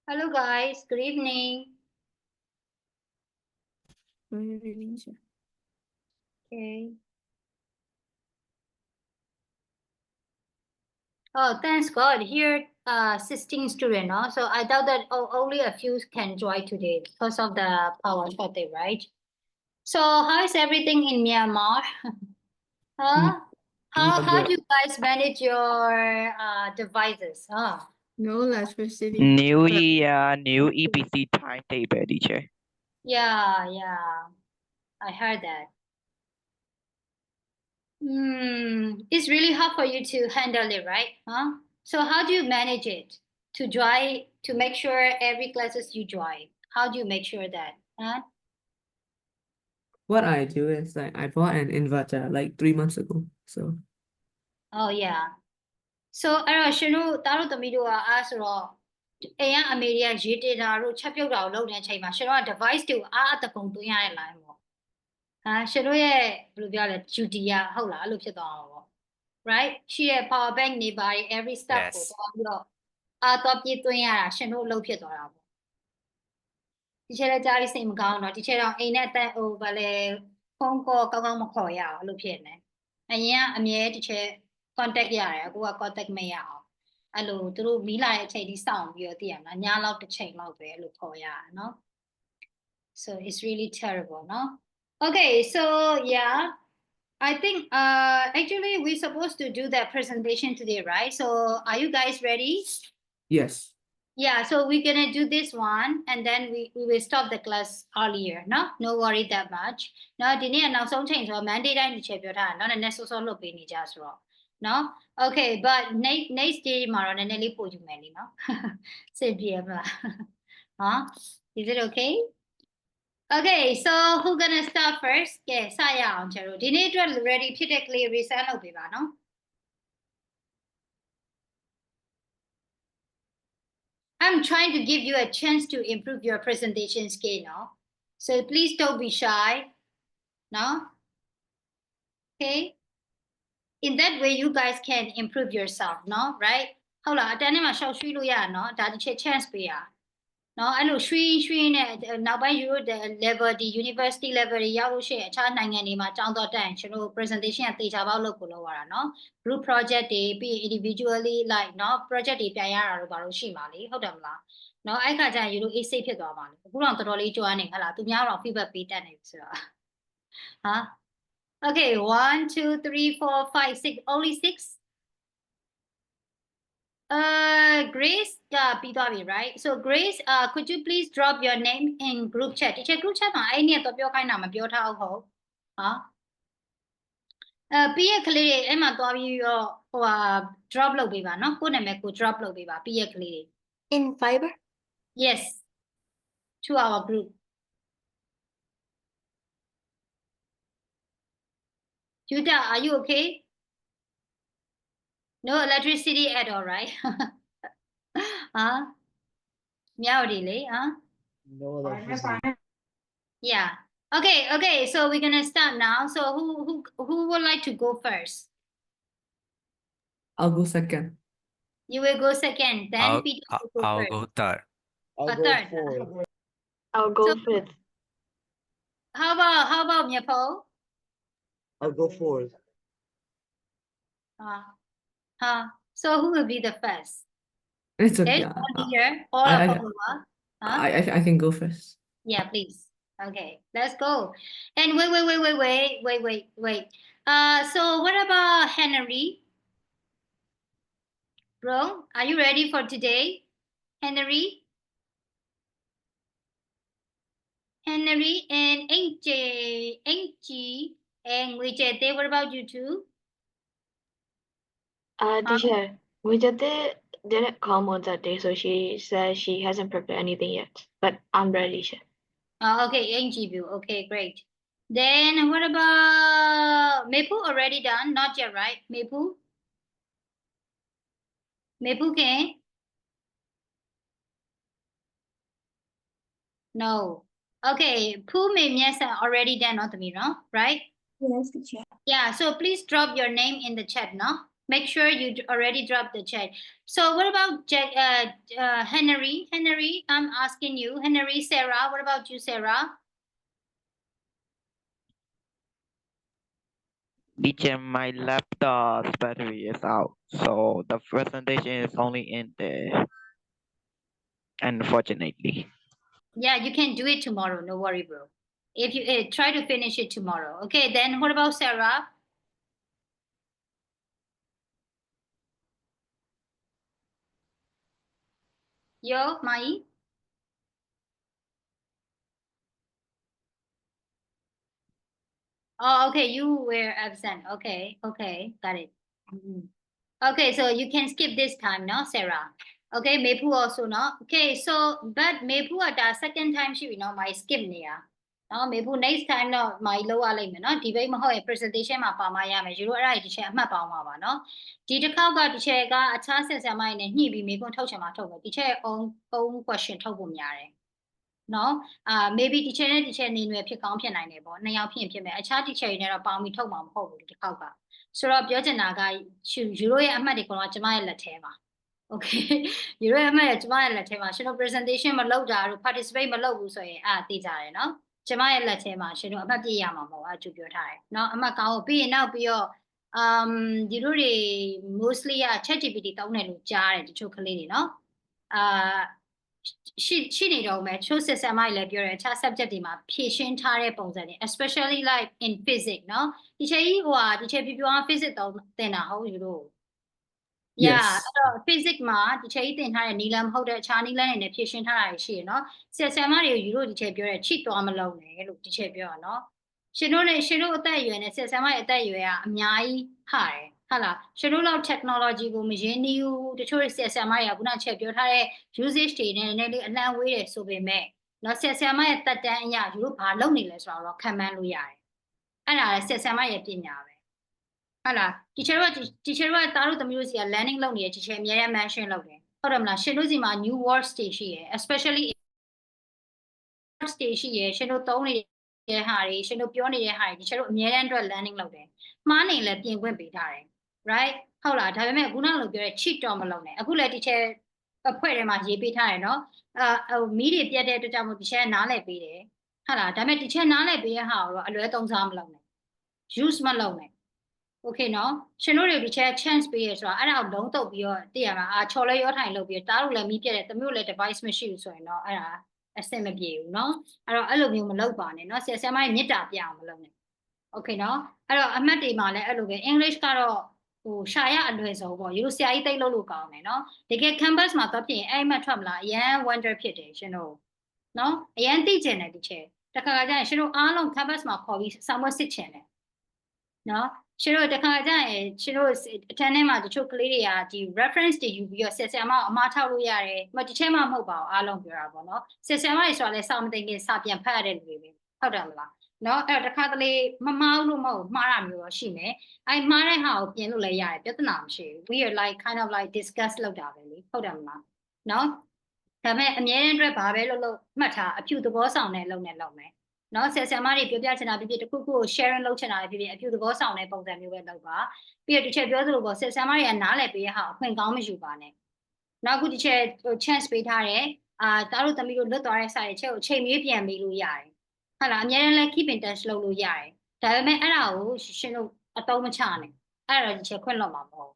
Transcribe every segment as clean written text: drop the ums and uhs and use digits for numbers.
Hello guys, good evening. Okay. Oh, thanks God. Here, 16 students, no? So I doubt that only a few can join today because of the power shortage, right? So how is everything in Myanmar? Huh? How do you guys manage your devices? Huh? No electricity. New year, new EPC timetable, teacher. Yeah, I heard that. It's really hard for you to handle it, right? Huh? So how do you manage it to make sure every classes you join? How do you make sure that? Huh? What I do is like I bought an inverter like 3 months ago. So Oh yeah. So အဲ့တော့ရှင်တို့တားတို့သမီးတို့ကအားဆိုတော့အိမ်ကအမေတွေကရေတင်တာတို့ချက်ပြုတ်တာကိုလုပ်နေတဲ့အချိန်မှာရှင်တို့က device တွေကိုအားအတကုံသွင်းရတဲ့ line ပေါ့။ဟာရှင်တို့ရဲ့ဘယ်လိုပြောလဲ duty ကဟုတ်လားအဲ့လိုဖြစ်သွားအောင်ပေါ့ right ရှိရဲ့ power bank နေပါ every step ကို Yes. သွားပြီးတော့အားသွားပြေးသွင်းရတာရှင်တို့အလုပ်ဖြစ်သွားတာပေါ့ဒီချက်လည်းကြားပြီးစိတ်မကောင်းတော့ဒီချက်တော့အိမ်နဲ့တက်ဟိုဗာလဲဖုန်းကောကောင်းကောင်းမခေါ်ရအောင်အဲ့လိုဖြစ်နေအရင်ကအမြဲတစ်ချက် contact ရတယ်အခုက contact မရအောင်အဲ့လိုသူတို့မီးလာတဲ့အချိန်ကြီးစောင့်ပြီးတော့သိရမလားညလောက်တစ်ချိန်လောက်ပဲအဲ့လိုခေါ်ရတာနော် so it's really terrible no okay so yeah I think actually we're supposed to do that presentation today, right? So are you guys ready? yes. Yeah, so we're gonna do this one and then we will stop the class earlier, no? No worry that much. Now, ဒီနေ့ကနောက်ဆုံးချိန်ဆိုတော့ Monday တိုင်းတစ်ချက်ပြောထားတာနော်နည်းနည်းစောစောလွတ်ပေးနေကြဆိုတော့နော် Okay, but next day မှာတော့နည်းနည်းလေးပို့ယူမယ်လीနော်စိတ်ပြေမလားဟမ် Is it okay? Okay, so who gonna start first? ကဲစရအောင်ကျတို့ဒီနေ့အတွက် ready ဖြစ်တဲ့ကလေး resend လုပ်ပေးပါနော် I'm trying to give you a chance to improve your presentation skill, no? So please don't be shy, no? Okay? In that way, you guys can improve yourself, no? Right? ဟုတ်လားအတန်းထဲမှာရှောက်ရွှေ့လို့ရနော်ဒါတစ်ချက် chance ပေးရနော်အဲ့လိုရွှေ့နဲ့နောက်ပိုင်း Euro level ဒီ university level တွေရောက်လို့ရှိရင်အခြားနိုင်ငံတွေမှာကျောင်းတော်တက်ရင်ကျွန်တော် presentation ကတေချာပေါက်လုပ်ကိုလုပ်ရတာနော် group project တွေပြီး individually like နော် project တွေပြန်ရတာတို့ဘာလို့ရှိမှာလေဟုတ်တယ်မလားနော်အဲ့ခါကျရင် Euro 8 ဖြစ်သွားပါလေအခုတော့တော်တော်လေးကြွားနေဟလားသူများတော့ feedback ပေးတတ်နေပြီဆိုတော့ဟာ Okay 1 2 3 4 5 6 only 6 Graceပြီးသွားပြီ right so Grace could you please drop your name in group chat ဒီချက် group chat မှာအဲ့နေ့တော့ပြောခိုင်းတာမပြောထားဘူးဟုတ်ဟာပြီးရကလေးတွေအဲ့မှာသွားပြီးတော့ဟိုဟာ drop လုပ်ပေးပါနော်ကိုယ့်နာမည်ကို drop လုပ်ပေးပါပြီးရကလေးတွေ In fiber? yes to our group Judah are you okay no electricity at all right ဟာမြောက်ဒီလေဟာ No electricity. Yeah. Okay. So we're gonna start now. So who would like to go first? I'll go second. You will go second. Then Peter will go I'll first. go third. A third. I'll go So- fifth. How about Myapo? I'll go fourth. So who will be the first? It's okay. It's here. All I- of over. Huh? I can go first. Yeah, please. Okay, let's go. And wait. So what about Henry? Bro, are you ready for today? Henry? Henry and Eng and Wichete, what about you two? Teacher, Vijay didn't come on that day, so she says she hasn't prepared anything yet. But I'm ready, sir. Okay, Eng view. Okay, great. Then what about Mepu already done? Not yet, right? Mepu? Mepu can? No. Okay, Pooh Mimias already done, not me, no? Right? Yes, teacher. Yeah, so please drop your name in the chat, no? Make sure you already dropped the chat. So what about Henry? Henry, I'm asking you. Henry, Sarah, what about you, Sarah? Teacher, my laptop's battery is out, so the presentation is only in there. Unfortunately. Yeah, you can do it tomorrow. No worry, bro. If you try to finish it tomorrow. Okay, then what about Sarah? Yo, Mai? Oh, okay, you were absent. Okay, okay, got it. Mhm. Okay, so you can skip this time, no, Sarah? Okay, Mepu also, no? Okay, so, but Mepu at the second time, she, my skip near. No, Mepu next time, no, my lower limit, no? Debate my presentation, my Pamaya, you right to share my Pama, no? Did the cow got the chair, a chance as a mine, and he be me going to touch him at all. The chair own question, Tobum Yare. နော် maybe teacher နဲ့ teacher နေနွယ်ဖြစ်ကောင်းဖြစ်နိုင်တယ်ပေါ့နှစ်ယောက်ဖြစ်ရင်ဖြစ်မယ်အခြား teacher တွေနဲ့တော့ပေါင်းပြီးထုတ်မှာမဟုတ်ဘူးဒီတစ်ခေါက်ကဆိုတော့ပြောချင်တာကယူရိုရဲ့အမှတ်တွေကတော့ကျမရဲ့လက်ထဲမှာ okay ယူရိုရဲ့အမှတ်တွေကျမရဲ့လက်ထဲမှာရှင်တို့ presentation မလုပ်တာတို့ participate မလုပ်ဘူးဆိုရင်သိကြတယ်နော်ကျမရဲ့လက်ထဲမှာရှင်တို့အမှတ်ပြည့်ရမှာမဟုတ်အကျူပြောထားတယ်နော်အမှတ်ကောင်းကိုပြီးရင်နောက်ပြီးတော့ဒီတို့တွေ mostly ChatGPT တောင်းတယ်လို့ကြားတယ်တချို့ကလေးတွေနော်ရှိနေတော့မယ်ချိုးစစ်ဆန်မိုက်လည်းပြောတယ်အခြား subject တွေမှာဖြည့်ရှင်းထားတဲ့ပုံစံတွေ especially like in physics เนาะဒီချိန်ကြီးဒီချိန်ပြပြော physics တော့သင်တာဟုတ်ယူလို့ yeah အဲ့တော့ physics မှာဒီချိန်ကြီးသင်ထားတဲ့နီလန်မဟုတ်တဲ့အခြားနီလန်တွေနဲ့ဖြည့်ရှင်းထားတာရှိရเนาะဆရာမတွေကိုယူလို့ဒီချိန်ပြောတယ်ချိသွားမလုံးနဲ့လို့ဒီချိန်ပြောရเนาะရှင်တို့အသက်အရွယ်နဲ့ဆရာမရဲ့အသက်အရွယ်ကအများကြီးဟာတယ်ဟုတ်လားရှင်တို့လောက် technology ကိုမရင်းနှီးဘူးတချို့ဆရာမတွေကခုနချက်ပြောထားတဲ့ usage တွေနဲ့နည်းနည်းလေးအလန့်ဝေးတယ်ဆိုပေမဲ့နော်ဆရာမရဲ့တက်တန်းအရာယူတို့ဘာလုပ်နေလဲဆိုတော့ခံမှန်းလို့ရတယ်အဲ့ဒါလည်းဆရာမရဲ့ပညာပဲဟုတ်လား teacher ကတားတို့သမီးတို့စီက learning လုပ်နေတယ် teacher အများကြီး mention လုပ်တယ်ဟုတ်တယ်မလားရှင်တို့စီမှာ new words တွေရှိရယ် especially words တွေရှိရယ်ရှင်တို့သုံးနေတဲ့ဟာတွေရှင်တို့ပြောနေတဲ့ဟာတွေ teacher တို့အများကြီးအတွက် learning လုပ်တယ်မှားနေလည်းပြင်ခွင့်ပေးထားတယ် right ဟုတ်လားဒါပေမဲ့ခုနကလိုပြောတဲ့ cheat တော့မလုပ်နဲ့အခုလည်း teacher အဖွဲ့ထဲမှာရေးပေးထားတယ်နော်မီးတွေပြတ်တဲ့အတွက်ကြောင့်မို့ teacher နားလည်ပေးတယ်ဟုတ်လားဒါပေမဲ့ teacher နားလည်ပေးတဲ့ဟာကိုတော့အလွဲသုံးစားမလုပ်နဲ့ use မလုပ်နဲ့ okay နော်ရှင်တို့တွေ teacher chance ပေးရဆိုတာအဲ့ဒါကိုလုံးတုပ်ပြီးတော့သိရမှာချော်လဲရောထိုင်လုပ်ပြီးတားလို့လည်းမီးပြတ်တယ်တမျိုးလည်း device မရှိဘူးဆိုရင်တော့အဲ့ဒါအဆင်မပြေဘူးနော်အဲ့တော့အဲ့လိုမျိုးမလုပ်ပါနဲ့နော်ဆရာမရဲ့မေတ္တာပြအောင်မလုပ်နဲ့ okay နော်အဲ့တော့အမှတ်တွေမှာလည်းအဲ့လိုပဲ English ကတော့ရှာရအလွယ်ဆုံးပေါ့ရိုးဆရာကြီးသိလို့ကောင်းတယ်နော်တကယ် campus မှာတော့ပြင်အဲ့မှထွက်မလားအရန် wonder ဖြစ်တယ်ရှင်တို့နော်အရန်သိကျင်တယ်ဒီချက်တခါကျရင်ရှင်တို့အားလုံး campus မှာခေါ်ပြီး summer စစ်ချင်တယ်နော်ရှင်တို့တခါကျရင်ရှင်တို့အထက်ထဲမှာတချို့ကလေးတွေကဒီ reference တွေယူပြီးတော့ဆရာမကိုအမှားထောက်လို့ရတယ်မဒီချက်မှမဟုတ်ပါဘူးအားလုံးပြောတာပေါ့နော်ဆရာမတွေဆိုတာလဲစာမသိခင်စာပြန်ဖတ်ရတဲ့လူတွေပဲဟုတ်တယ်မလားနော်အဲ့တော့တခါတလေမမှားလို့မဟုတ်မှားတာမျိုးတော့ရှိမယ်အဲ့မှားတဲ့ဟာကိုပြင်လို့လည်းရတယ်ပြဿနာမရှိဘူး we are like kind of like discuss လုပ်တာပဲလေဟုတ်တယ်မလားနော်ဒါပေမဲ့အမြဲတမ်းအတွက်ဘာပဲလုပ်မှတ်ထားအဖြူသဘောဆောင်တဲ့လုပ်နဲ့လုပ်မယ်နော်ဆရာမတွေပြောပြချင်တာဖြစ်ဖြစ်တခုခုကို sharing လုပ်ချင်တာဖြစ်ဖြစ်အဖြူသဘောဆောင်တဲ့ပုံစံမျိုးပဲလုပ်ပါပြီးတော့တစ်ချက်ပြောသလိုပေါ့ဆရာမတွေကနားလည်ပေးရဟာအခွင့်ကောင်းမယူပါနဲ့နောက်ခုတစ်ချက် chance ပေးထားတယ်တားတို့သမီးတို့လွတ်သွားတဲ့စာရဲ့ချက်ကိုချိန်မြေးပြန်ပေးလို့ရတယ်ဟုတ်လားအများကြီးလည်း keep in touch လုပ်လို့ရတယ်ဒါပေမဲ့အဲ့ဒါကိုရှင်တို့အတုံးမချနဲ့အဲ့ဒါဒီချက်ခွင့်လွတ်မှာမဟုတ်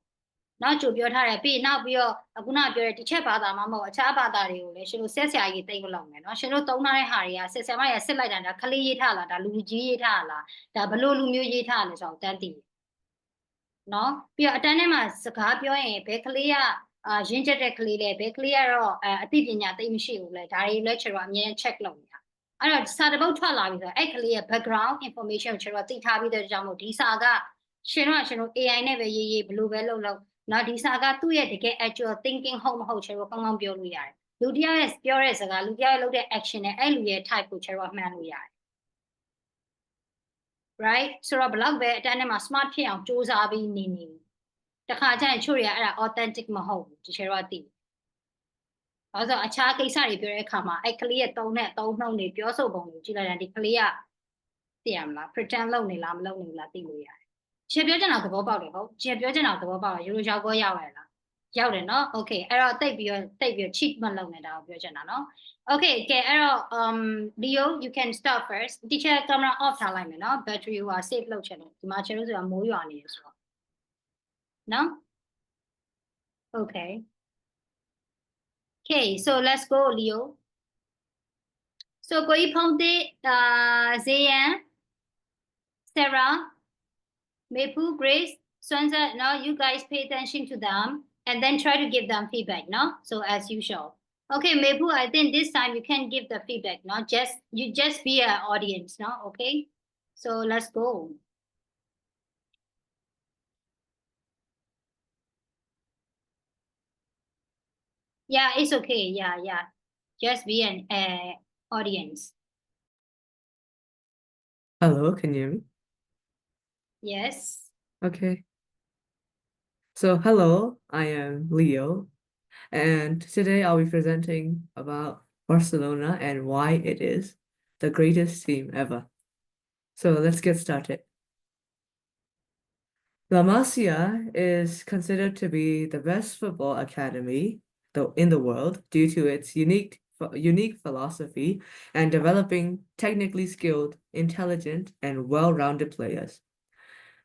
နောက်ကြိုပြောထားတယ်ပြီးနောက်ပြီးတော့အခုနပြောတဲ့ဒီချက်ဘာသာမှမဟုတ်အခြားဘာသာတွေကိုလည်းရှင်တို့ဆက်ဆရာကြီးသိမလုပ်နဲ့နော်ရှင်တို့သုံးထားတဲ့ဟာတွေကဆက်ဆရာမရစစ်လိုက်တာဒါခလေးရေးထားလားဒါလူကြီးရေးထားလားဒါဘလို့လူမျိုးရေးထားလဲဆိုတော့တန်းတည်နော်ပြီးတော့အတန်းထဲမှာစကားပြောရင်ဘယ်ကလေးကရင်းချက်တဲ့ကလေးလဲဘယ်ကလေးကတော့အသိပညာသိမရှိဘူးလဲဒါတွေလည်းကျွန်တော်အမြဲ check လုပ်နေတာအဲ့တော့စာတပုတ်ထွက်လာပြီဆိုတော့အဲ့ကလေးရဲ့ background information ကိုကျွန်တော်သိထားပြီးတဲ့ကြောင့်မို့ဒီစာကရှင်တို့ AI နဲ့ပဲရေးဘလို့ပဲလုပ်နော်ဒီစာကသူ့ရဲ့တကယ် actual thinking ဟုတ်မဟုတ်ကျွန်တော်ကောင်းကောင်းပြောလို့ရတယ်လူတယောက်ရဲ့ပြောတဲ့စကားလူတယောက်ရဲ့လုပ်တဲ့ action နဲ့အဲ့လူရဲ့ type ကိုကျွန်တော်မှန်းလို့ရတယ် right ဆိုတော့ဘလောက်ပဲအတန်းထဲမှာ smart ဖြစ်အောင်စူးစမ်းပြီးနေတခါကျရင်ချို့တွေကအဲ့ဒါ authentic မဟုတ်ဘူးဒီကျွန်တော်သိဘာလို့အခြားကိစ္စတွေပြောတဲ့အခါမှာအဲ့ကလေးရဲ့သုံးနှုန်းတွေပြောဆိုပုံတွေကြည့်လိုက်ရင်ဒီကလေးကသိရမလား pretend လုပ်နေလားမလုပ်နေလားသိလို့ရတယ် ချက်ပြောချင်တာသဘောပေါက်တယ်ဟုတ်ချက်ပြောချင်တာသဘောပေါက်တယ်ရိုးရိုးရောက်ကောရောက်လာလားရောက်တယ်နော် okay အဲ့တော့တိတ်ပြီး cheat မလုပ်နဲ့ဒါကိုပြောချင်တာနော် okay ကဲအဲ့တော့ Leo you can start first teacher camera off ထားလိုက်မယ်နော် battery ဟို save လုပ်ချင်တယ်ဒီမှာချက်လို့ဆိုတာမိုးရွာနေရဆိုတော့နော် okay okay so let's go Leo so ကိုကြီးဖုန်းသေးဇေယန် Sarah Mepu, Grace, Swanza, now you guys pay attention to them and then try to give them feedback, no? So as usual. Okay, Mepu, I think this time you can give the feedback, no? You just be an audience, no? Okay? So let's go. Yeah, it's okay. Yeah. Just be an audience. Hello, can you hear me? Yes. Okay. So hello, I am Leo, and today I'll be presenting about Barcelona and why it is the greatest team ever. So let's get started. La Masia is considered to be the best football academy in the world due to its unique philosophy and developing technically skilled, intelligent, and well-rounded players.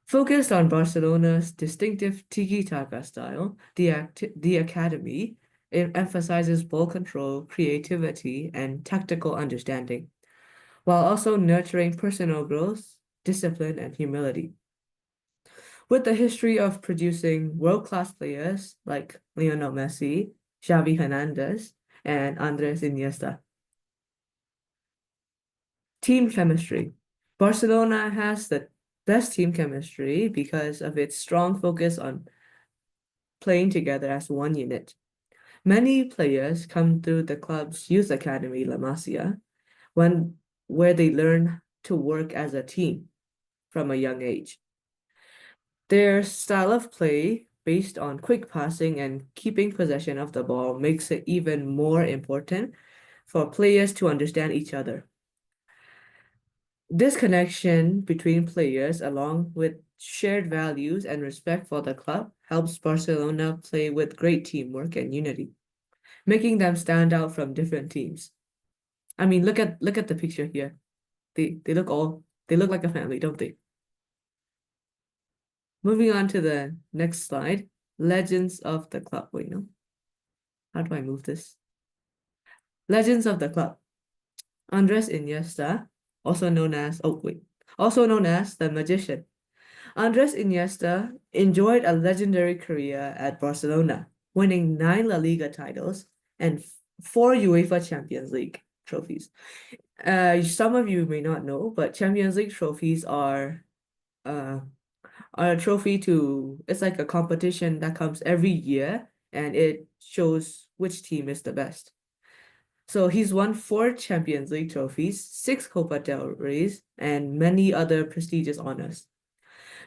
Focused on Barcelona's distinctive tiki-taka style, the academy emphasizes ball control, creativity, and tactical understanding, while also nurturing personal growth, discipline, and humility. With the history of producing world-class players like Lionel Messi, Xavi Hernandez, and Andres Iniesta. Team chemistry. Barcelona has the best team chemistry because of its strong focus on playing together as one unit. Many players come through the club's youth academy, La Masia, where they learn to work as a team from a young age. Their style of play, based on quick passing and keeping possession of the ball, makes it even more important for players to understand each other. This connection between players, along with shared values and respect for the club, helps Barcelona play with great teamwork and unity, making them stand out from different teams. I mean, look at the picture here. They look like a family, don't they? Moving on to the next slide, legends of the club. Wait, no. How do I move this? Legends of the club. Andres Iniesta, also known as the Magician. Andres Iniesta enjoyed a legendary career at Barcelona, winning 9 La Liga titles and 4 UEFA Champions League trophies. Some of you may not know, but Champions League trophies are a trophy it's like a competition that comes every year and it shows which team is the best. So he's won 4 Champions League trophies, 6 Copa del Reys, and many other prestigious honors.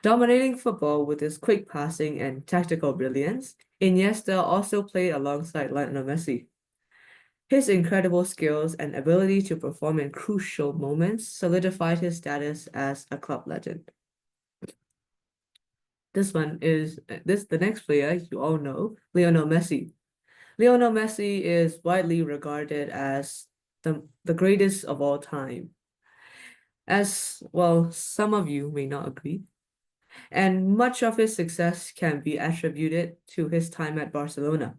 Dominating football with his quick passing and tactical brilliance, Iniesta also played alongside Lionel Messi. His incredible skills and ability to perform in crucial moments solidified his status as a club legend. The next player you all know, Lionel Messi. Lionel Messi is widely regarded as the greatest of all time. As well, some of you may not agree. And much of his success can be attributed to his time at Barcelona.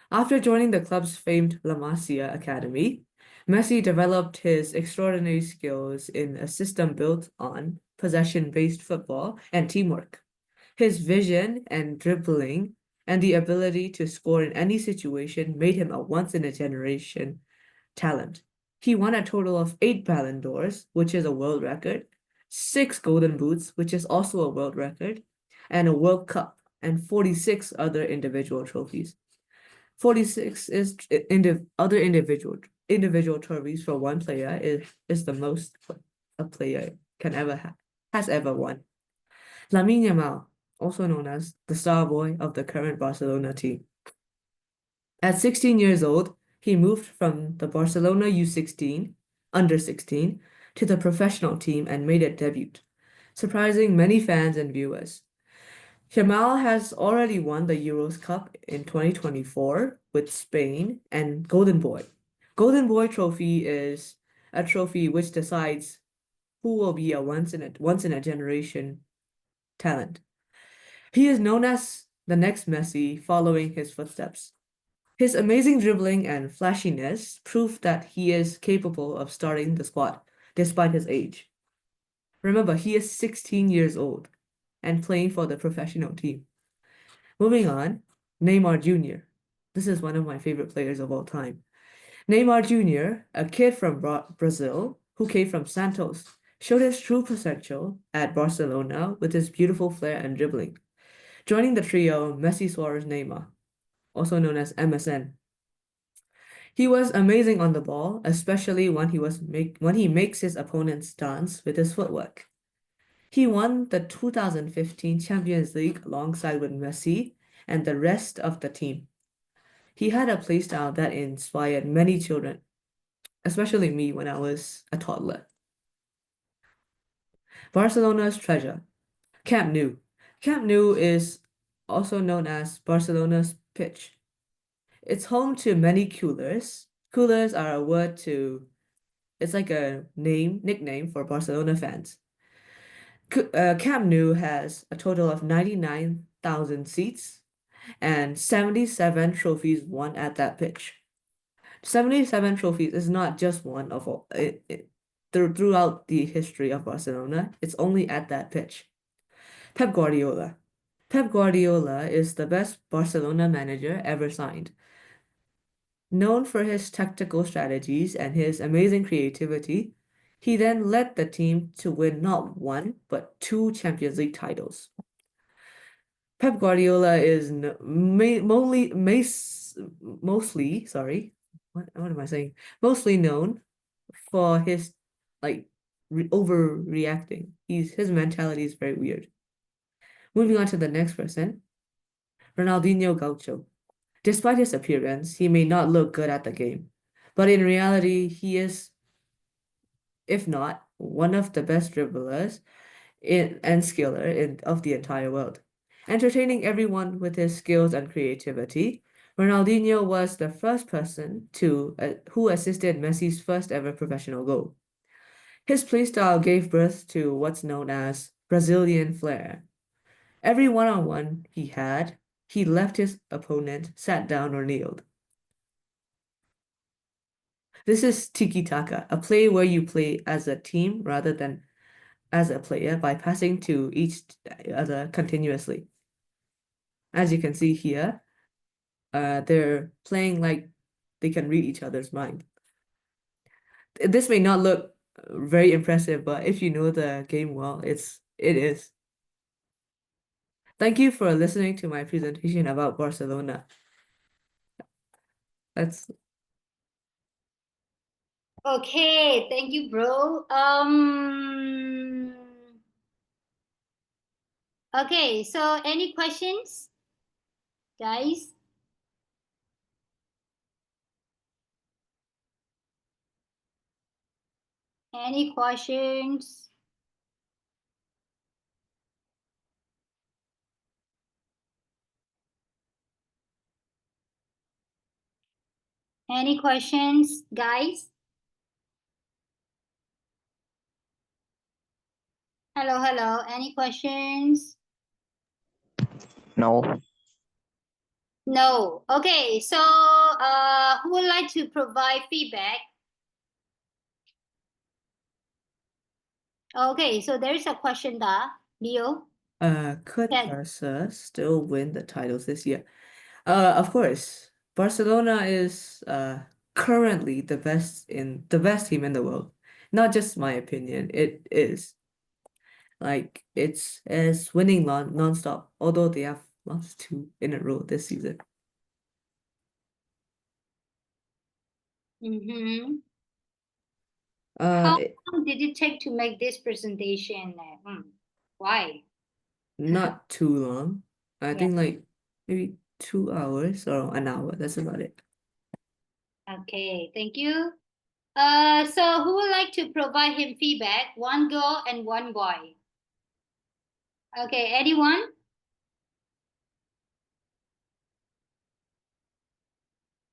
After joining the club's famed La Masia Academy, Messi developed his extraordinary skills in a system built on possession-based football and teamwork. His vision and dribbling and the ability to score in any situation made him a once-in-a-generation talent. He won a total of 8 Ballon d'Ors, which is a world record, 6 Golden Boots, which is also a world record, and a World Cup, and 46 other individual trophies. 46 is other individual trophies for one player is the most a player has ever won. Lamine Yamal, also known as the star boy of the current Barcelona team. At 16 years old, he moved from the Barcelona U16, under 16, to the professional team and made a debut. surprising many fans and viewers. Jamal has already won the Euros Cup in 2024 with Spain and Golden Boy. Golden Boy trophy is a trophy which decides who will be a once in a generation talent. He is known as the next Messi, following his footsteps. His amazing dribbling and flashiness prove that he is capable of starting the squad despite his age. Remember, he is 16 years old and playing for the professional team. Moving on, Neymar Jr. This is one of my favorite players of all time. Neymar Jr., a kid from Brazil who came from Santos, showed his true potential at Barcelona with his beautiful flair and dribbling. Joining the trio, Messi, Suarez, Neymar, also known as MSN. He was amazing on the ball, especially when he makes his opponents dance with his footwork. He won the 2015 Champions League alongside with Messi and the rest of the team. He had a playstyle that inspired many children, especially me when I was a toddler. Barcelona's treasure, Camp Nou. Camp Nou is also known as Barcelona's pitch. It's home to many coolers. Coolers are a word to, it's like a nickname for Barcelona fans. Camp Nou has a total of 99,000 seats and 77 trophies won at that pitch. 77 trophies is not just one of all, throughout the history of Barcelona, it's only at that pitch. Pep Guardiola. Pep Guardiola is the best Barcelona manager ever signed. Known for his tactical strategies and his amazing creativity, he then led the team to win not one, but 2 Champions League titles. Pep Guardiola is mostly, sorry, what am I saying? Mostly known for his like overreacting. His mentality is very weird. Moving on to the next person, Ronaldinho Gaucho. Despite his appearance, he may not look good at the game, but in reality, he is, if not, one of the best dribblers and skiller of the entire world. Entertaining everyone with his skills and creativity, Ronaldinho was the first person who assisted Messi's first ever professional goal. His playstyle gave birth to what's known as Brazilian flair. Every one-on-one he had, he left his opponent sat down or kneeled. This is tiki-taka, a play where you play as a team rather than as a player by passing to each other continuously. As you can see here, they're playing like they can read each other's mind. This may not look very impressive, but if you know the game well, it is. Thank you for listening to my presentation about Barcelona. That's Okay, thank you, bro. Okay, so any questions, guys? Any questions? Any questions, guys? Hello, hello. Any questions? No. No. Okay, so who would like to provide feedback? Okay, so there's a question there, Leo. could Yes. Barca still win the titles this year? Of course. Barcelona is currently the best team in the world. Not just my opinion, it is. Like it's winning non-stop, although they have lost 2 in a row this season. Mm-hmm. Uh, How it- long did it take to make this presentation? Why? not too long. I Yeah. think like maybe 2 hours or an hour. That's about it. Okay, thank you. So who would like to provide him feedback? One girl and one boy. Okay, anyone?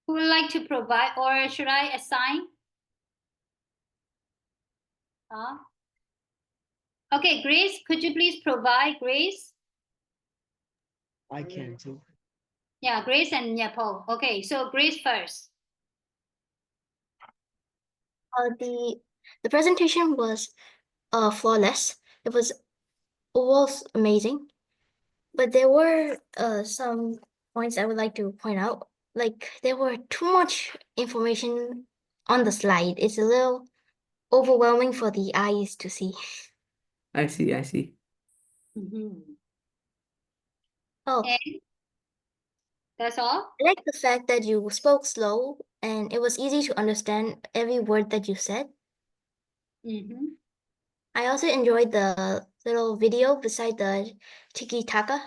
Who would like to provide, or should I assign? Okay, Grace, could you please provide, Grace? I can too. Yeah, Grace and Paul. Okay, so Grace first. The presentation was flawless. It was amazing, but there were some points I would like to point out. Like there were too much information on the slide. It's a little overwhelming for the eyes to see. I see, I see. Oh, And that's all? I like the fact that you spoke slow and it was easy to understand every word that you said. I also enjoyed the little video beside the tiki taka.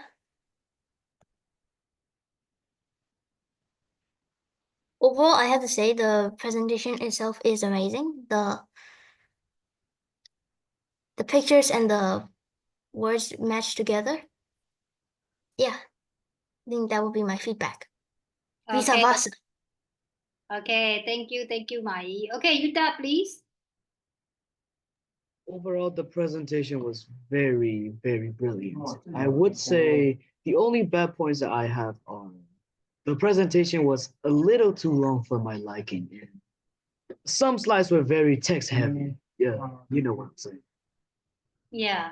Overall, I have to say the presentation itself is amazing. The pictures and the words match together. Yeah, I think that would be my feedback. Visa Okay. Vasa. Okay, thank you, Mai. Okay, Yuta, please. Overall, the presentation was very, very brilliant. I would say the only bad points that I have are the presentation was a little too long for my liking. Some slides were very text heavy. Yeah, you know what I'm saying. Yeah.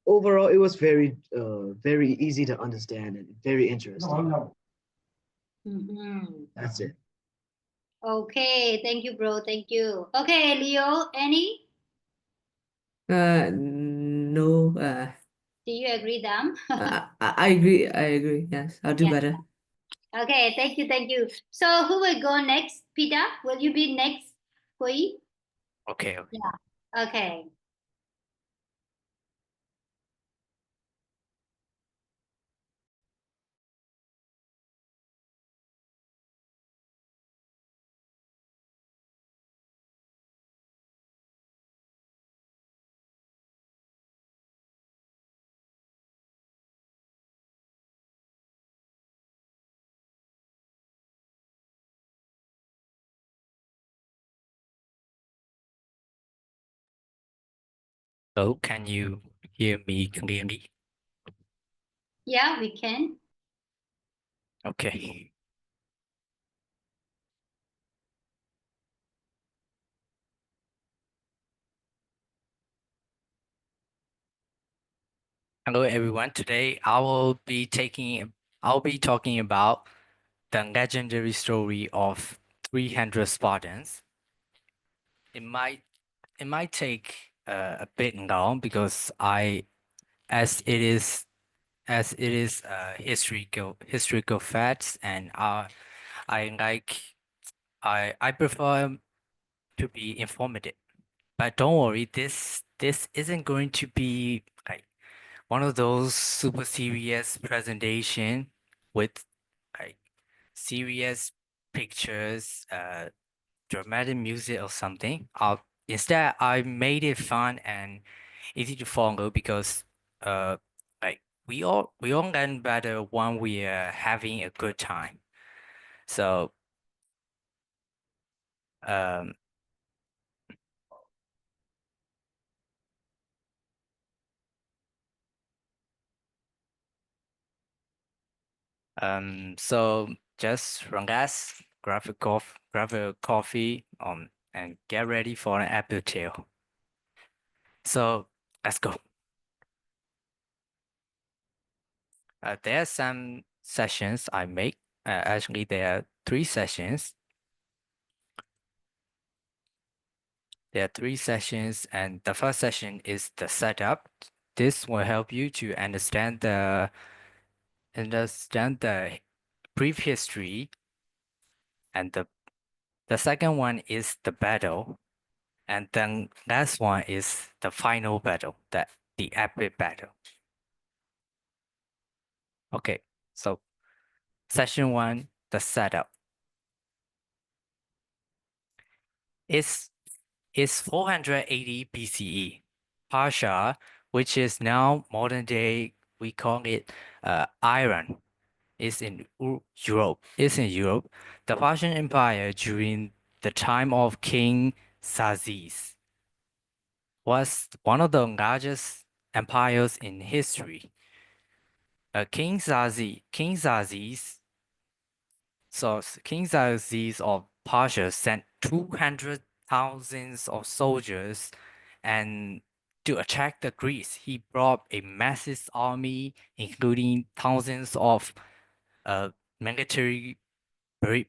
Overall, it was very easy to understand and very interesting. That's it. Okay, thank you, bro. Thank you. Okay, Leo, any? No, Do you agree, Dam? I agree, I agree. Yes, I'll do Yeah. better. Okay, thank you, thank you. So who will go next? Peter, will you be next? Koi? Okay. Okay. So can you hear me clearly? Yeah, we can. Okay. Hello everyone. Today I'll be talking about the legendary story of 300 Spartans. It might take a bit long because as it is historical facts, and I prefer to be informative. But don't worry, this isn't going to be like one of those super serious presentation with like serious pictures, dramatic music or something. Instead, I made it fun and easy to follow because uh like we all learn better when we are having a good time. So um so just relax, grab a coffee, and get ready for an aperitif. So let's go. There are some sessions I make. Actually, there are 3 sessions. There are 3 sessions, and the first session is the setup. This will help you to understand the brief history, and the second one is the battle, and then last one is the final battle, the epic battle. Okay, so session 1, the setup. It's 480 BCE. Pasha which is now modern day, we call it Iran, is in Europe. Is in Europe. The Persian Empire during the time of King Xerxes was one of the largest empires in history. King Xerxes of Persia sent 200,000 of soldiers and to attack the Greece. He brought a massive army, including thousands of military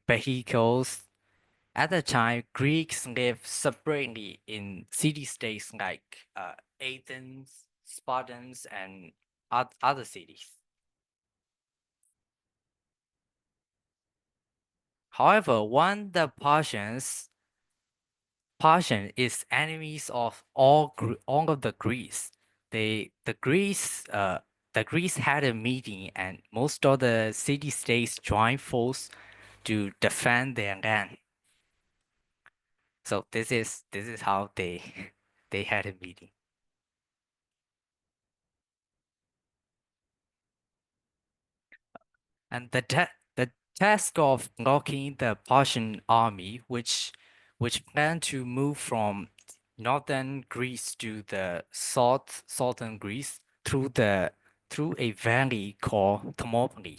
vehicles. At the time, Greeks lived separately in city-states like Athens, Spartans, and other cities. However, when the Persian is enemies of all of the Greece. The Greece had a meeting, and most of the city-states joined force to defend their land. So this is how they they had a meeting. And the task of blocking the Persian army, which planned to move from northern Greece to the southern Greece through a valley called Thermopylae,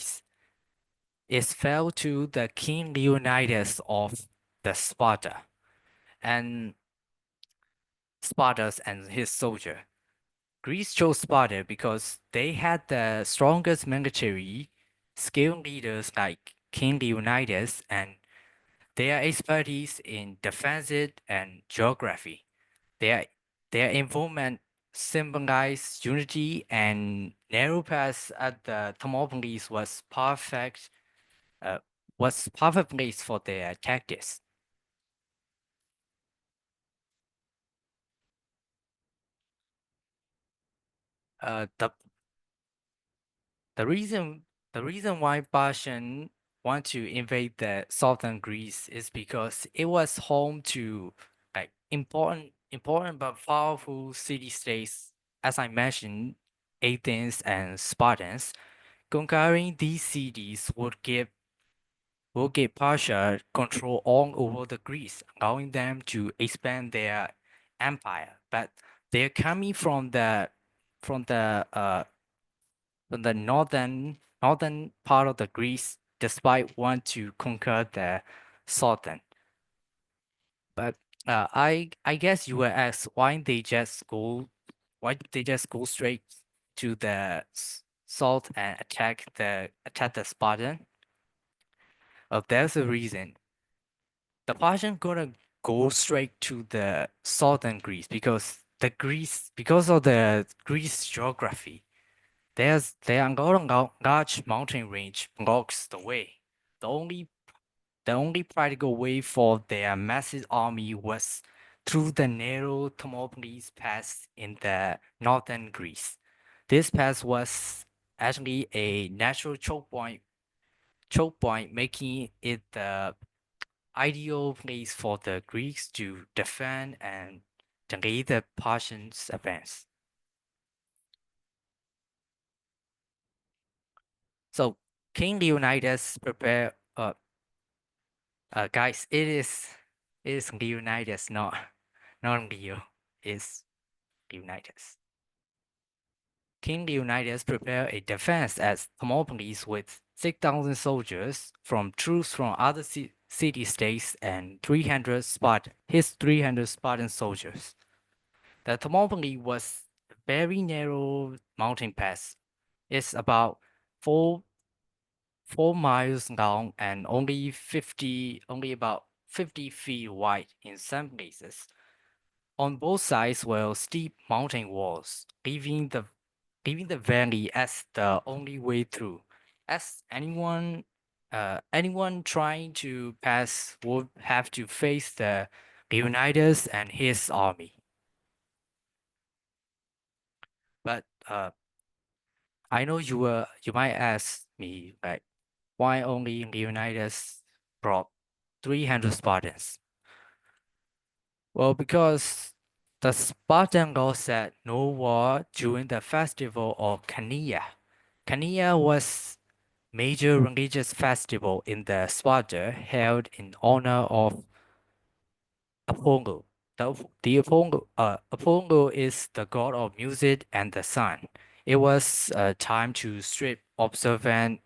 is fell to the King Leonidas of the and Sparta and his soldier. Greece chose Sparta because they had the strongest military, skilled leaders like King Leonidas, and their expertise in defensive and geography. Their involvement symbolized unity, and narrow pass at the Thermopylae was perfect place for their tactics. The reason why Persian want to invade the southern Greece is because it was home to like important but powerful city states, as I mentioned, Athens and Spartans. Conquering these cities would give Persia control all over the Greece, allowing them to expand their empire. But they're coming from the from the uh from the northern part of the Greece, despite want to conquer the southern. But I guess you were asked why they just go straight to the south and attack the Spartan. There's a reason. The Persian gonna go straight to the southern Greece because of the Greece geography. There are a large mountain range blocks the way. The only practical way for their massive army was through the narrow Thermopylae Pass in the northern Greece. This pass was actually a natural choke point, making it the ideal place for the Greeks to defend and delay the Persians' advance. So King Leonidas prepare guys, it is Leonidas, not Leo. It's Leonidas. King Leonidas prepared a defense at Thermopylae with 6,000 soldiers from troops from other city-states and 300 Spartan soldiers. The Thermopylae was a very narrow mountain pass. It's about 4 miles long and only about 50 feet wide in some places. On both sides were steep mountain walls, leaving the valley as the only way through. As anyone trying to pass would have to face the Leonidas and his army. But I know you might ask me like why only Leonidas brought 300 Spartans? Well, because The Spartan god said no war during the festival of Cania. Cania was major religious festival in the Sparta held in honor of Apollo. The Apollo is the god of music and the sun. It was a time to strip observant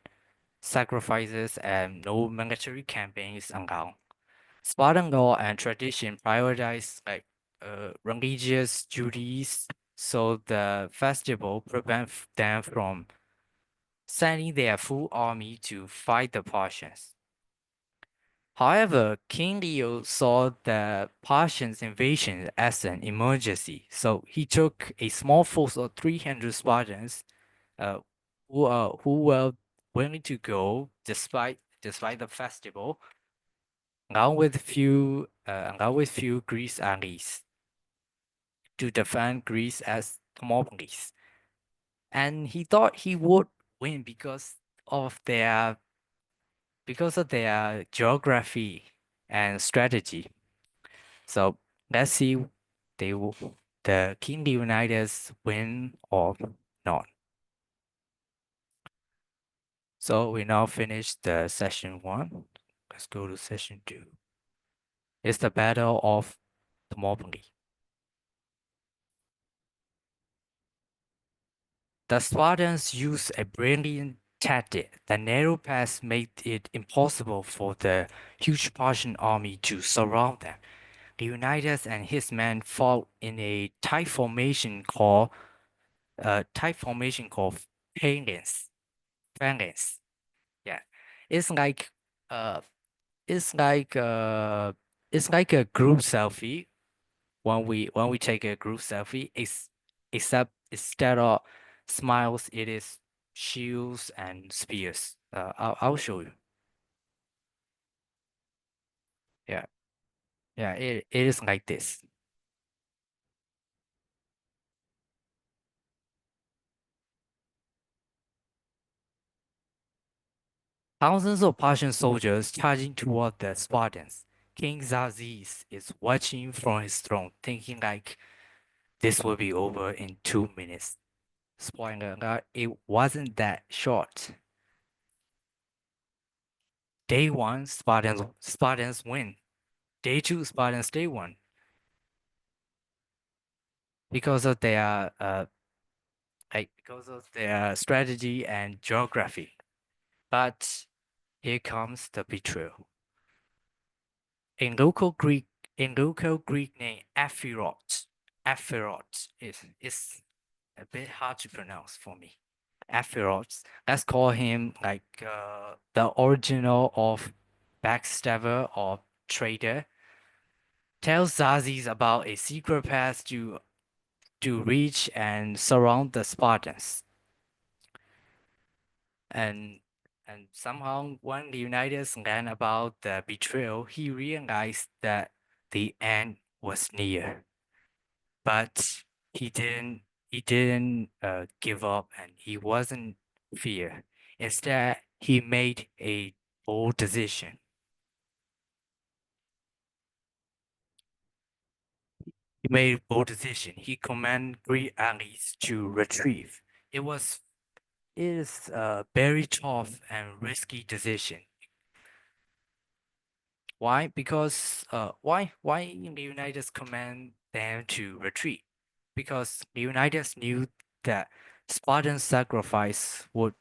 sacrifices and no military campaigns around. Spartan law and tradition prioritize religious duties, so the festival prevent them from sending their full army to fight the Persians. However, King Leo saw the Persians' invasion as an emergency, so he took a small force of 300 Spartans, uh, who were willing to go despite the festival, along with few Greece allies, to defend Greece as Thermopylae. And he thought he would win because of their geography and strategy. So let's see the King Leonidas win or not. So we now finish the session 1. Let's go to session 2. It's the Battle of Thermopylae. The Spartans used a brilliant tactic. The narrow pass made it impossible for the huge Persian army to surround them. Leonidas and his men fought in a tight formation called phalanx. Phalanx. Yeah, it's like uh, it's like uh, it's like a group selfie when we take a group selfie. Except instead of smiles, it is shields and spears. I'll show you. Yeah, yeah, it is like this. Thousands of Persian soldiers charging toward the Spartans. King Xerxes is watching from his throne, thinking like this will be over in 2 minutes. Spoiler alert, it wasn't that short. Day 1, Spartans win. Day 2, Spartans day 1. Because of their strategy and geography. But here comes the betrayal. In local Greek name Aphirots. Aphirots is a bit hard to pronounce for me. Aphirots. Let's call him like the original of backstabber or traitor. Tells Xerxes about a secret path to reach and surround the Spartans. And somehow when Leonidas learned about the betrayal, he realized that the end was near. But he didn't give up and he wasn't fear. Instead, he made a bold decision. He made a bold decision. He commanded Greek allies to retrieve. It is a very tough and risky decision. Why? Because why Leonidas command them to retreat? Because Leonidas knew that Spartan sacrifice would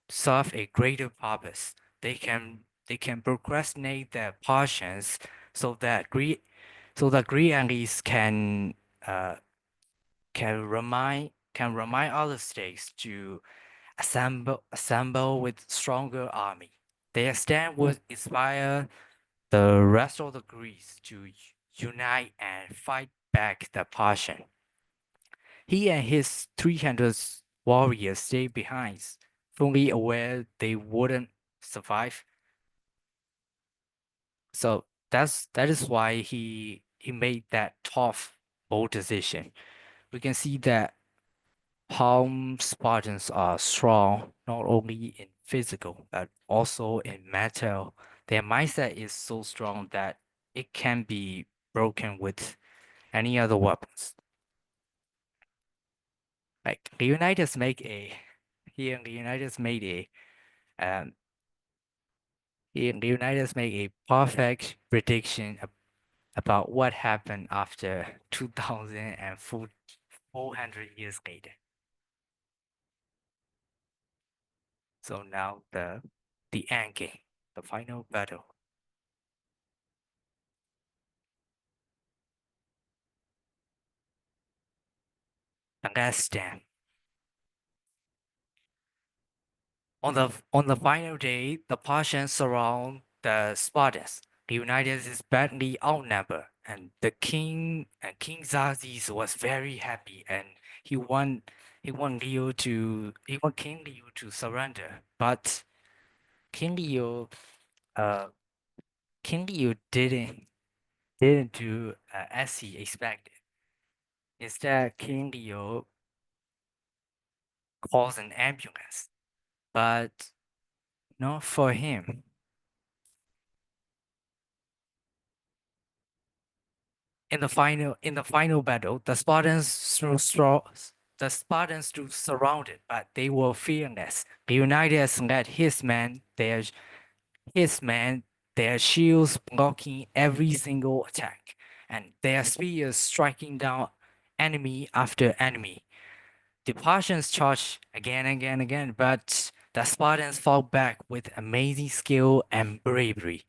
serve a greater purpose. They can procrastinate their Persians so that Greek allies can remind other states to assemble with stronger army. Their stand would inspire the rest of the Greeks to unite and fight back the Persian. He and his 300 warriors stayed behind, fully aware they wouldn't survive. So that is why he made that tough, bold decision. We can see that how Spartans are strong not only in physical but also in mental. Their mindset is so strong that it can be broken with any other weapons. Like Leonidas make a here Leonidas made a Leonidas made a perfect prediction about what happened after 2,400 years later. So now the end game, the final battle. The last stand. On the final day, the Persians surround the Spartans. Leonidas is badly outnumbered, and King Xerxes was very happy, and he want King Leo to surrender. But King Leo didn't do as he expected. Instead, King Leo calls an ambulance, but not for him. In the final battle, the Spartans stood surrounded, but they were fearless. Leonidas led his men, their shields blocking every single attack, and their spears striking down enemy after enemy. The Persians charged again, but the Spartans fought back with amazing skill and bravery.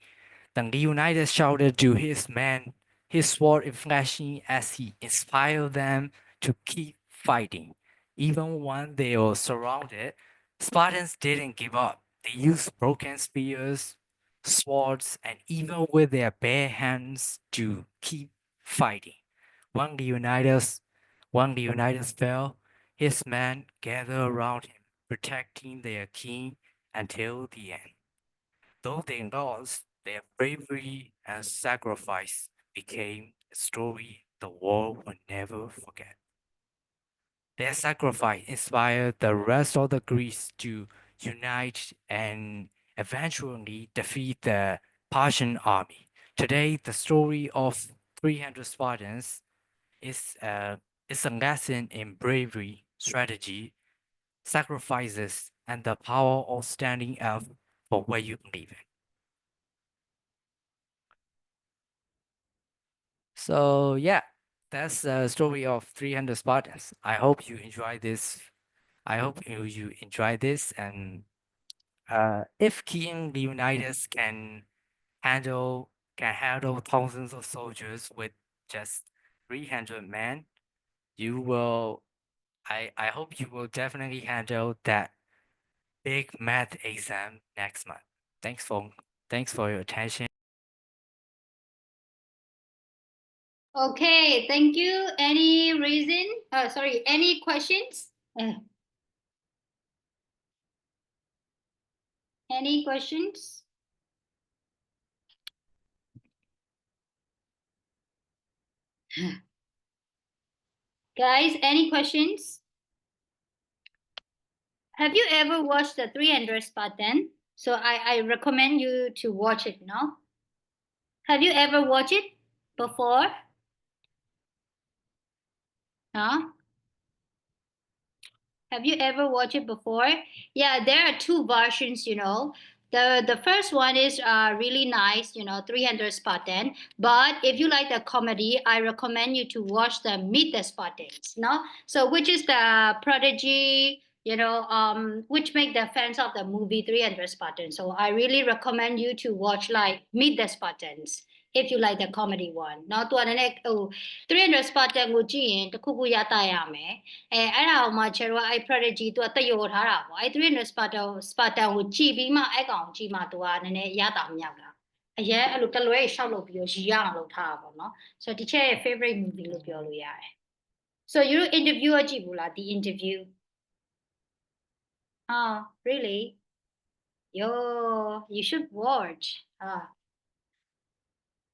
Then Leonidas shouted to his men, his sword flashing as he inspired them to keep fighting. Even when they were surrounded, Spartans didn't give up. They used broken spears, swords, and even with their bare hands to keep fighting. When Leonidas fell, his men gathered around him, protecting their king until the end. Though they lost, their bravery and sacrifice became a story the world will never forget. Their sacrifice inspired the rest of the Greeks to unite and eventually defeat the Persian army. Today, the story of 300 Spartans is a lesson in bravery, strategy, sacrifices, and the power of standing up for what you believe in. So yeah, that's the story of 300 Spartans. I hope you enjoy this. I hope you enjoy this, and if King Leonidas can handle thousands of soldiers with just 300 men, you will. I hope you will definitely handle that big math exam next month. Thanks for your attention. Okay, thank you. Any reason? Sorry, any questions? Any questions? Guys, any questions? Have you ever watched the 300 Spartan? So I recommend you to watch it, no? Have you ever watched it before? Huh? Have you ever watched it before? Yeah, there are two versions, you know. The first one is really nice, you know, 300 Spartan. But if you like the comedy, I recommend you to watch the Meet the Spartans, no? So which is the prodigy, you know, which make the fans of the movie 300 Spartans. So I really recommend you to watch like Meet the Spartans if you like the comedy one. เนาะตัวนั้นเนี่ย300 Spartan ကိုကြည့်ရင်တစ်ခုခုရတတ်ရမယ်အဲ့ဒါအောင်မှ Chero အဲ့ prodigy သူကတယောထားတာပေါ့အဲ့300 Spartan ကိုကြည့်ပြီးမှအဲ့ကောင်ကြည့်မှသူကနည်းနည်းရတာမြောက်တာအရင်အဲ့လိုတလွဲရှောက်လုပ်ပြီးရည်ရအောင်လုပ်ထားတာပေါ့နော်ဆိုတော့ဒီချက်ရဲ့ favorite movie လို့ပြောလို့ရတယ် so you interview ကြည့်ဘူးလားဒီ interview oh really yo you should watch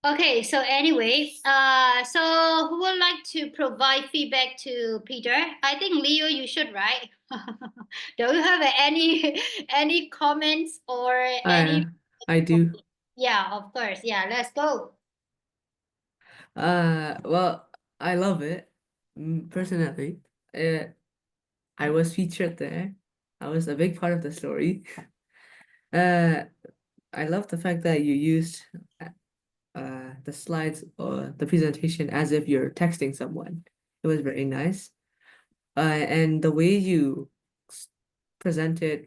Okay, so anyway, so who would like to provide feedback to Peter? I think Leo, you should, right? Do you have any comments or any? I do. Yeah, of course. Yeah, let's go. Well, I love it. Personally, I was featured there. I was a big part of the story. I love the fact that you used the slides or the presentation as if you're texting someone. It was very nice. And the way you presented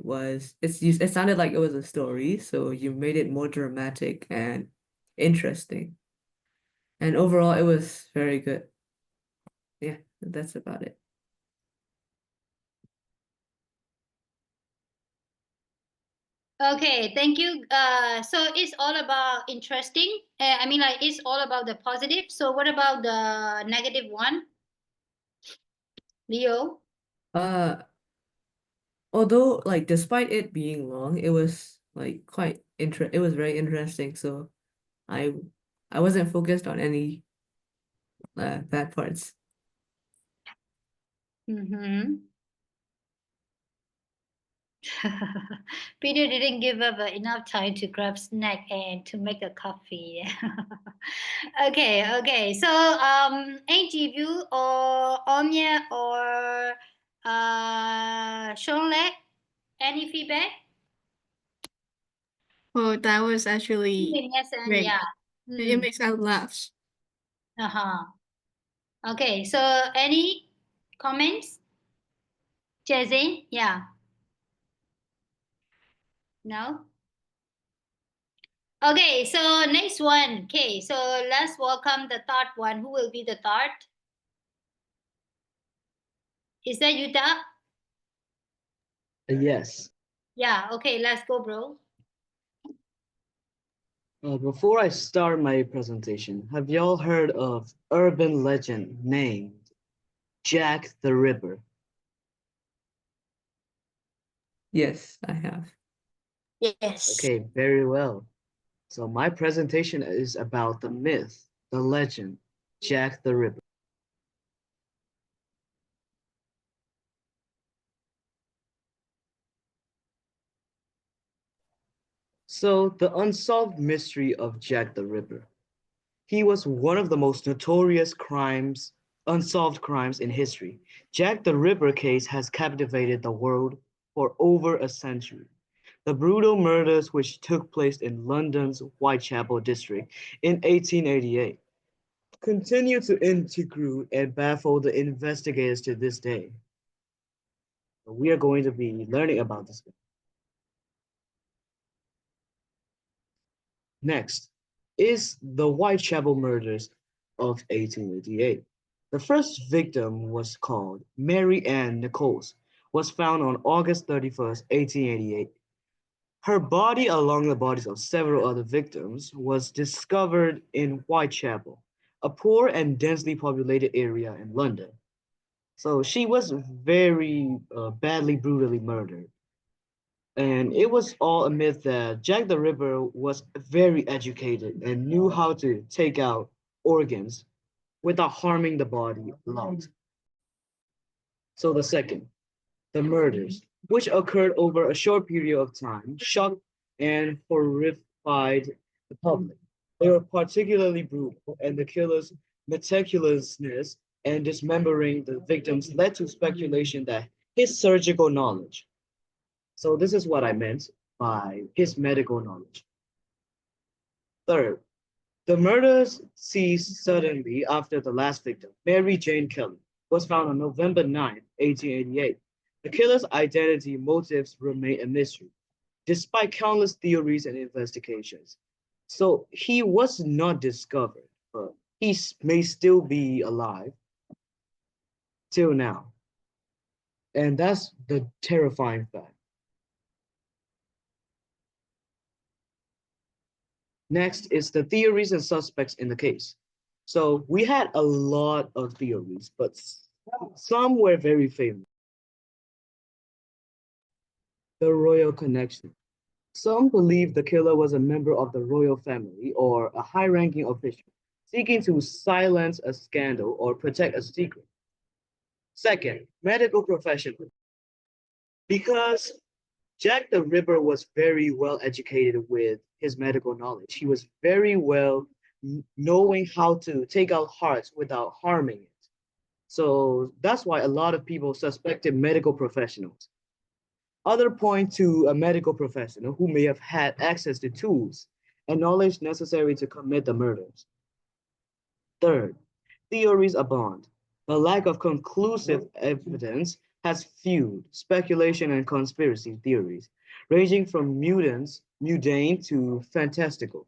it sounded like it was a story, so you made it more dramatic and interesting. And overall, it was very good. Yeah, that's about it. Okay, thank you. So it's all about interesting. I mean, like it's all about the positive. So what about the negative one, Leo? Although like despite it being long, it was like it was very interesting. So I I wasn't focused on any bad parts. Mm-hmm. Peter didn't give up enough time to grab snack and to make a coffee. Okay. So, Anh Ji View or Omnia or Shonle, any feedback? Well, that was actually Yes, and great. yeah. It makes us laugh. Uh-huh. Okay, so any comments? Jazin? Yeah. No? Okay, so next one. Okay, so let's welcome the third one. Who will be the third? Is that Yuta? Yes. Yeah, okay, let's go, bro. Before I start my presentation, have y'all heard of urban legend named Jack the Ripper? Yes, I have. Yes. Okay, very well. So my presentation is about the myth, the legend, Jack the Ripper. So the unsolved mystery of Jack the Ripper. He was one of the most notorious unsolved crimes in history. Jack the Ripper case has captivated the world for over a century. The brutal murders which took place in London's Whitechapel district in 1888 continue to intrigue and baffle the investigators to this day. We are going to be learning about this. Next is the Whitechapel murders of 1888. The first victim was called Mary Ann Nichols, was found on August 31st, 1888. Her body, along the bodies of several other victims, was discovered in Whitechapel, a poor and densely populated area in London. So she was very badly, brutally murdered. And it was all a myth that Jack the Ripper was very educated and knew how to take out organs without harming the body a lot. So the second, the murders, which occurred over a short period of time, shocked and horrified the public. They were particularly brutal, and the killer's meticulousness and dismembering the victims led to speculation that his surgical knowledge. So this is what I meant by his medical knowledge. Third, the murders ceased suddenly after the last victim, Mary Jane Kelly, was found on November 9, 1888. The killer's identity motives remain a mystery, despite countless theories and investigations. So he was not discovered, but he may still be alive till now. And that's the terrifying fact. Next is the theories and suspects in the case. So we had a lot of theories, but some were very famous. The royal connection. Some believe the killer was a member of the royal family or a high-ranking official seeking to silence a scandal or protect a secret. Second, medical profession. Because Jack the Ripper was very well educated with his medical knowledge. He was very well knowing how to take out hearts without harming it. So that's why a lot of people suspected medical professionals. Other point to a medical professional who may have had access to tools and knowledge necessary to commit the murders. Third, theories abound. The lack of conclusive evidence has fueled speculation and conspiracy theories, ranging from mundane to fantastical.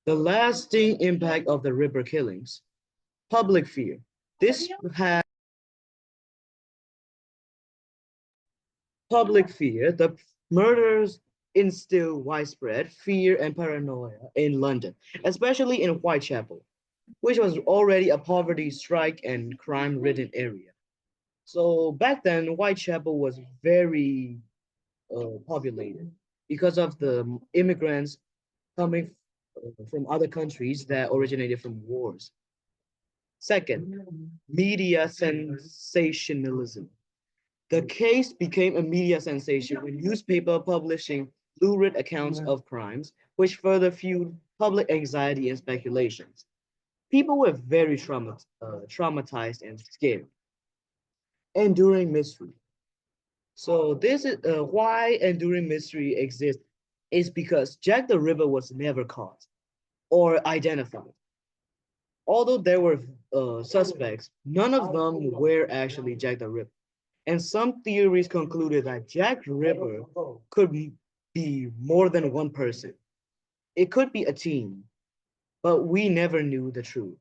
The lasting impact of the Ripper killings. Public fear. This had public fear. The murders instill widespread fear and paranoia in London, especially in Whitechapel, which was already a poverty strike and crime-ridden area. So back then, Whitechapel was very populated because of the immigrants coming from other countries that originated from wars. Second, media sensationalism. The case became a media sensation with newspaper publishing lurid accounts of crimes, which further fueled public anxiety and speculations. People were very traumatized and scared. Enduring mystery. So this is why enduring mystery exists is because Jack the Ripper was never caught or identified. Although there were suspects, none of them were actually Jack the Ripper. And some theories concluded that Jack the Ripper could be more than one person. It could be a team, but we never knew the truth.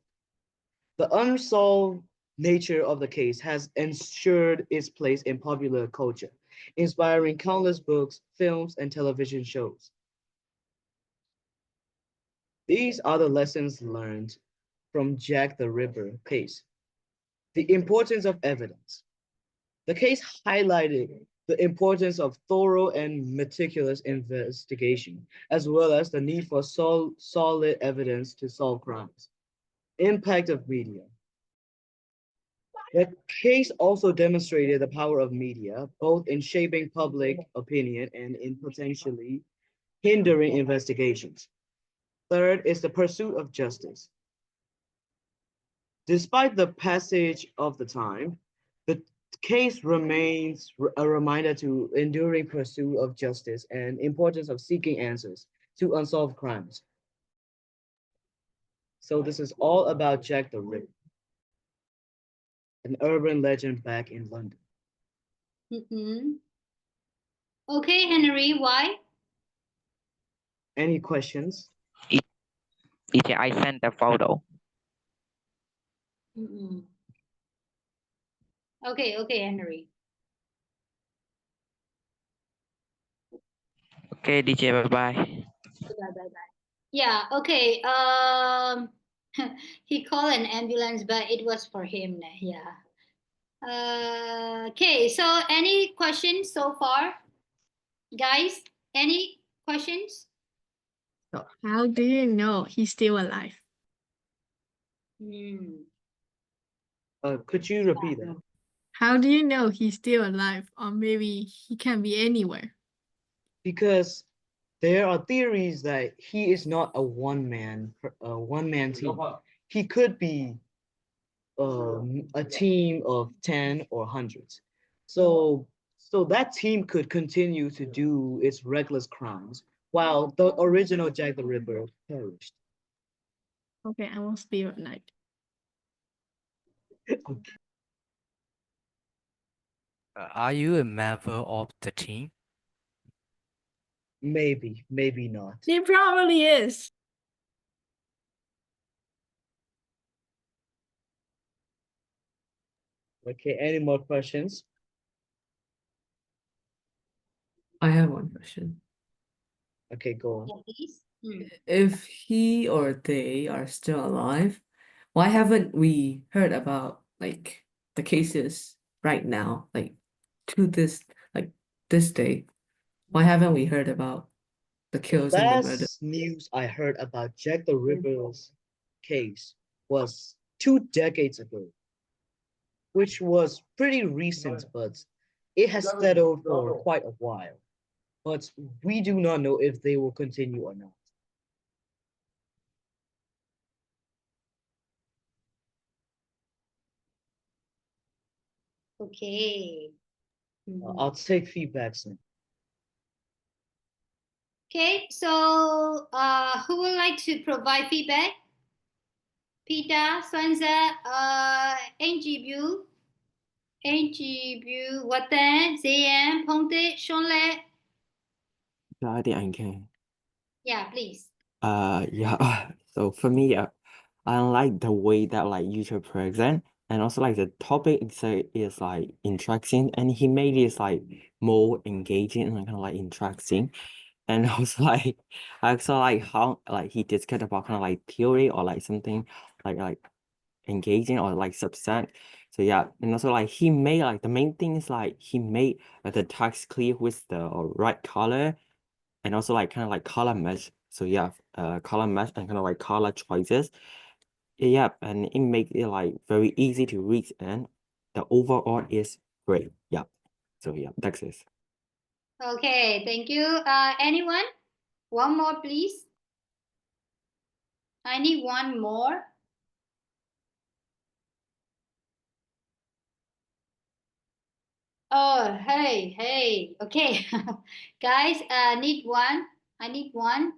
The unsolved nature of the case has ensured its place in popular culture, inspiring countless books, films, and television shows. These are the lessons learned from Jack the Ripper case. The importance of evidence. The case highlighted the importance of thorough and meticulous investigation, as well as the need for solid evidence to solve crimes. Impact of media. The case also demonstrated the power of media, both in shaping public opinion and in potentially hindering investigations. Third is the pursuit of justice. Despite the passage of the time, the case remains a reminder to enduring pursuit of justice and importance of seeking answers to unsolved crimes. So this is all about Jack the Ripper, an urban legend back in London. Okay, Henry, why? Any questions? Teacher, I sent the photo. Okay, Henry. Okay, teacher, bye-bye. Bye. Yeah, okay. He called an ambulance, but it was for him. Yeah. Okay, so any questions so far? Guys, any questions? So how do you know he's still alive? Could you repeat that? How do you know he's still alive? Or maybe he can be anywhere. Because there are theories that he is not a one-man team. He could be a team of 10 or hundreds. So that team could continue to do its reckless crimes while the original Jack the Ripper perished. Okay, I won't sleep at night. Are you a member of the team? Maybe not. He probably is. Okay, any more questions? I have one question. Okay, go on. Yeah, please. If he or they are still alive, why haven't we heard about like the cases right now, like to this day? Why haven't we heard about the kills and the murder? Last news I heard about Jack the Ripper's case was 2 decades ago, which was pretty recent, but it has settled for quite a while. but we do not know if they will continue or not. Okay. Mhm. I'll take feedbacks now. Okay, so who would like to provide feedback? Peter, Swanza, NGBU, Watan, ZM, Pongte, Shonle. Yeah, I think I can. Yeah, please. Yeah. So for me, I like the way that like YouTube present, and also like the topic is like interesting, and he made it like more engaging and kind of like interesting, and also like I also like how like he discussed about kind of like theory or like something like engaging or like substance. So yeah, and also like he made like the main thing is like he made the text clear with the right color, and also like kind of like color mesh. So yeah, color mesh and kind of like color choices. Yeah, and it makes it like very easy to read, and the overall is great. Yeah. So yeah, that's it. Okay, thank you. Anyone? One more, please. I need one more. Oh, hey. Okay, guys. Need one. I need one.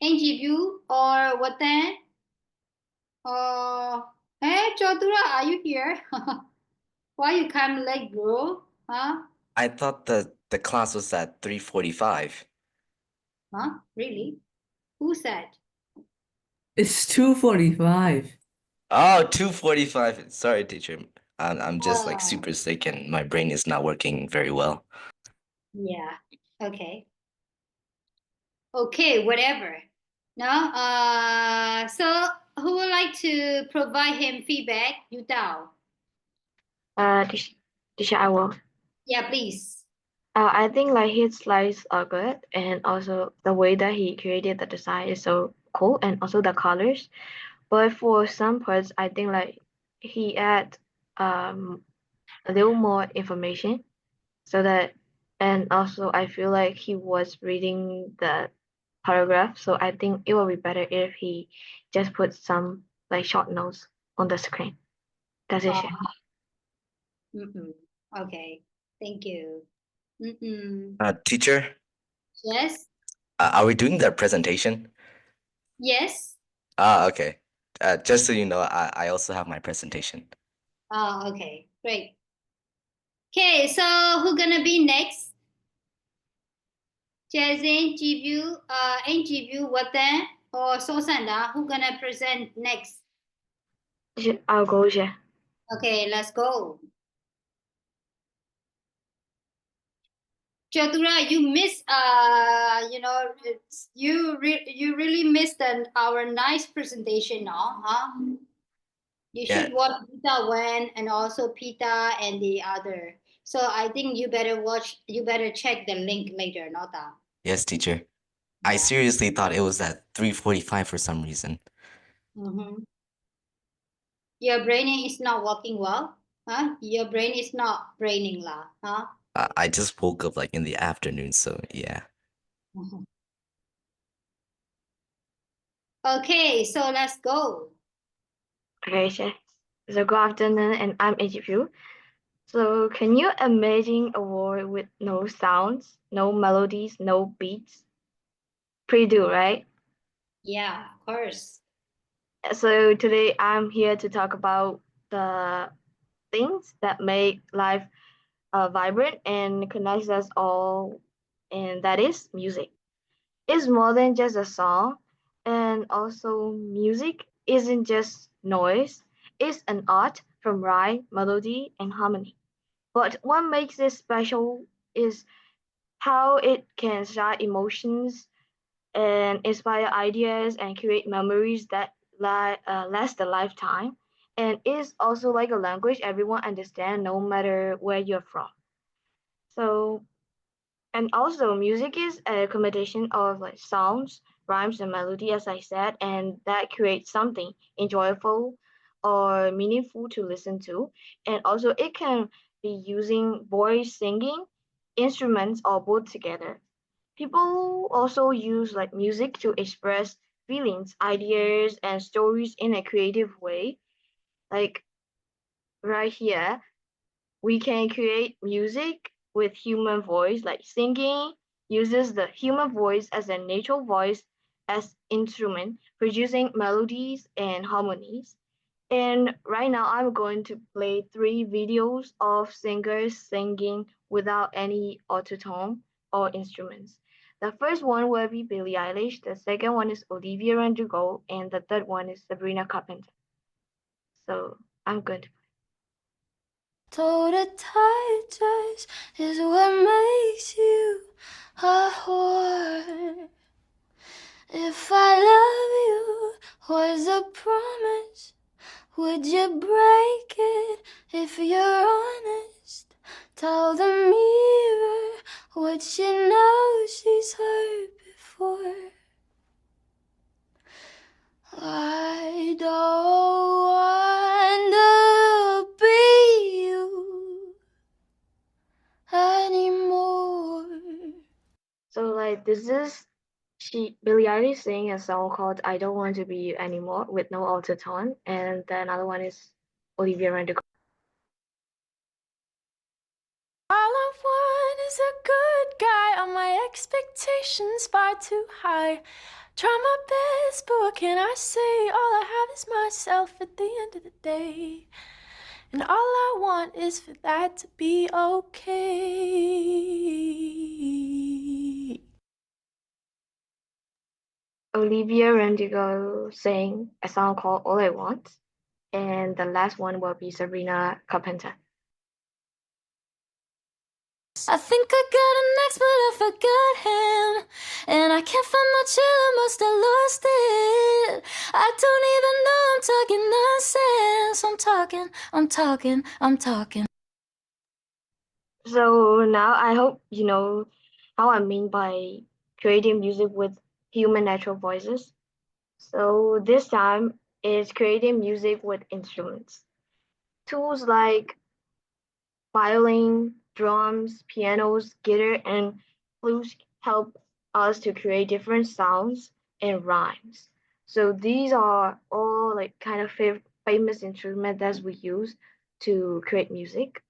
NGBU or Watan or hey, Chatura, are you here? Why you come late, bro? Huh? I thought the class was at 3:45. Huh? Really? Who said? It's 2:45. Oh, 2:45. Sorry, teacher. I'm just like Oh, super sick and my brain is not working very well. yeah. Okay. Okay, whatever. Now, so who would like to provide him feedback? You Dao. Teacher, I will. Yeah, please. I think like his slides are good, and also the way that he created the design is so cool, and also the colors. But for some parts, I think like he add a little more information so that, and also I feel like he was reading the paragraph, so I think it will be better if he just put some like short notes on the screen. That's it. Okay. Thank you. Teacher, Yes. are we doing the presentation? Yes. Okay. Just so you know, I also have my presentation. Oh, okay. Great. Okay, so who gonna be next? Jazin, Jibu, Jibu, Watan, or Sosanda? Who gonna present next? I'll go, yeah. Okay, let's go. Chatura, you miss you really missed our nice presentation now, huh? You Yeah. should watch Pita Wen and also Pita and the other. So I think you better check the link later, not that. Yes, teacher. I Yeah. seriously thought it was at 3:45 for some reason. Mm-hmm. Your brain is not working well, huh? Your brain is not braining lah, huh? I just woke up like in the afternoon, so yeah. Mhm. Okay, so let's go. Okay, sure. So good afternoon, and I'm HQ. So can you imagine a world with no sounds, no melodies, no beats? Pretty do, right? Yeah, of course. So today I'm here to talk about the things that make life vibrant and connects us all, and that is music. It's more than just a song, and also music isn't just noise. It's an art from rhyme, melody, and harmony. But what makes it special is how it can start emotions and inspire ideas and create memories that last a lifetime. And it's also like a language everyone understands no matter where you're from. So, and also music is a combination of like sounds, rhymes, and melody, as I said, and that creates something enjoyable or meaningful to listen to. And also, it can be using voice singing, instruments or both together. People also use like music to express feelings, ideas, and stories in a creative way. Like right here, we can create music with human voice, like singing uses the human voice as a natural voice as instrument, producing melodies and harmonies. And right now, I'm going to play 3 videos of singers singing without any autotune or instruments. The first one will be Billie Eilish, the second one is Olivia Rodrigo, and the third one is Sabrina Carpenter. So I'm going to Told a tight dress is what makes you a whore. If I love you was a promise, would you break it if you're honest? Tell the mirror what she knows she's heard before. I don't want to be you anymore. So like this is Billie Eilish singing a song called "I Don't Want to Be You Anymore" with no autotune, and the another one is Olivia Rodrigo. All I want is a good guy. All my expectations far too high. Try my best, but what can I say? All I have is myself at the end of the day. And all I want is for that to be okay. Olivia Rodrigo sang a song called "All I Want," and the last one will be Sabrina Carpenter. I think I got an ex, but I forgot him. And I can't find my chill, I must have lost it. I don't even know I'm talking nonsense. I'm talking. So now I hope you know how I mean by creating music with human natural voices. So this time is creating music with instruments. Tools like violin, drums, pianos, guitar, and flutes help us to create different sounds and rhymes. So these are all like kind of famous instruments that we use to create music.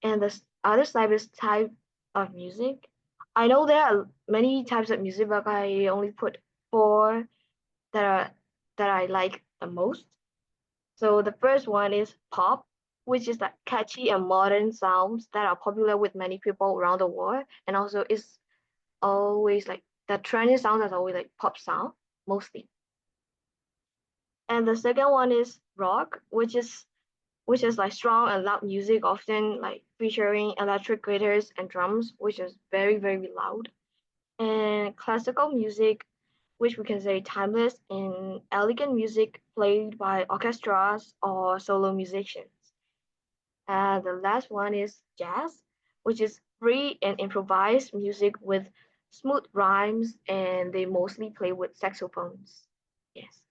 And the other side is type of music. I know there are many types of music, but I only put 4 that are that I like the most. So the first one is pop, which is like catchy and modern sounds that are popular with many people around the world, and also is always like the trendy sound is always like pop sound mostly. And the second one is rock, which is like strong and loud music, often like featuring electric guitars and drums, which is very very loud. And classical music, which we can say timeless and elegant music played by orchestras or solo musicians. And the last one is jazz, which is free and improvised music with smooth rhymes, and they mostly play with saxophones. Yes.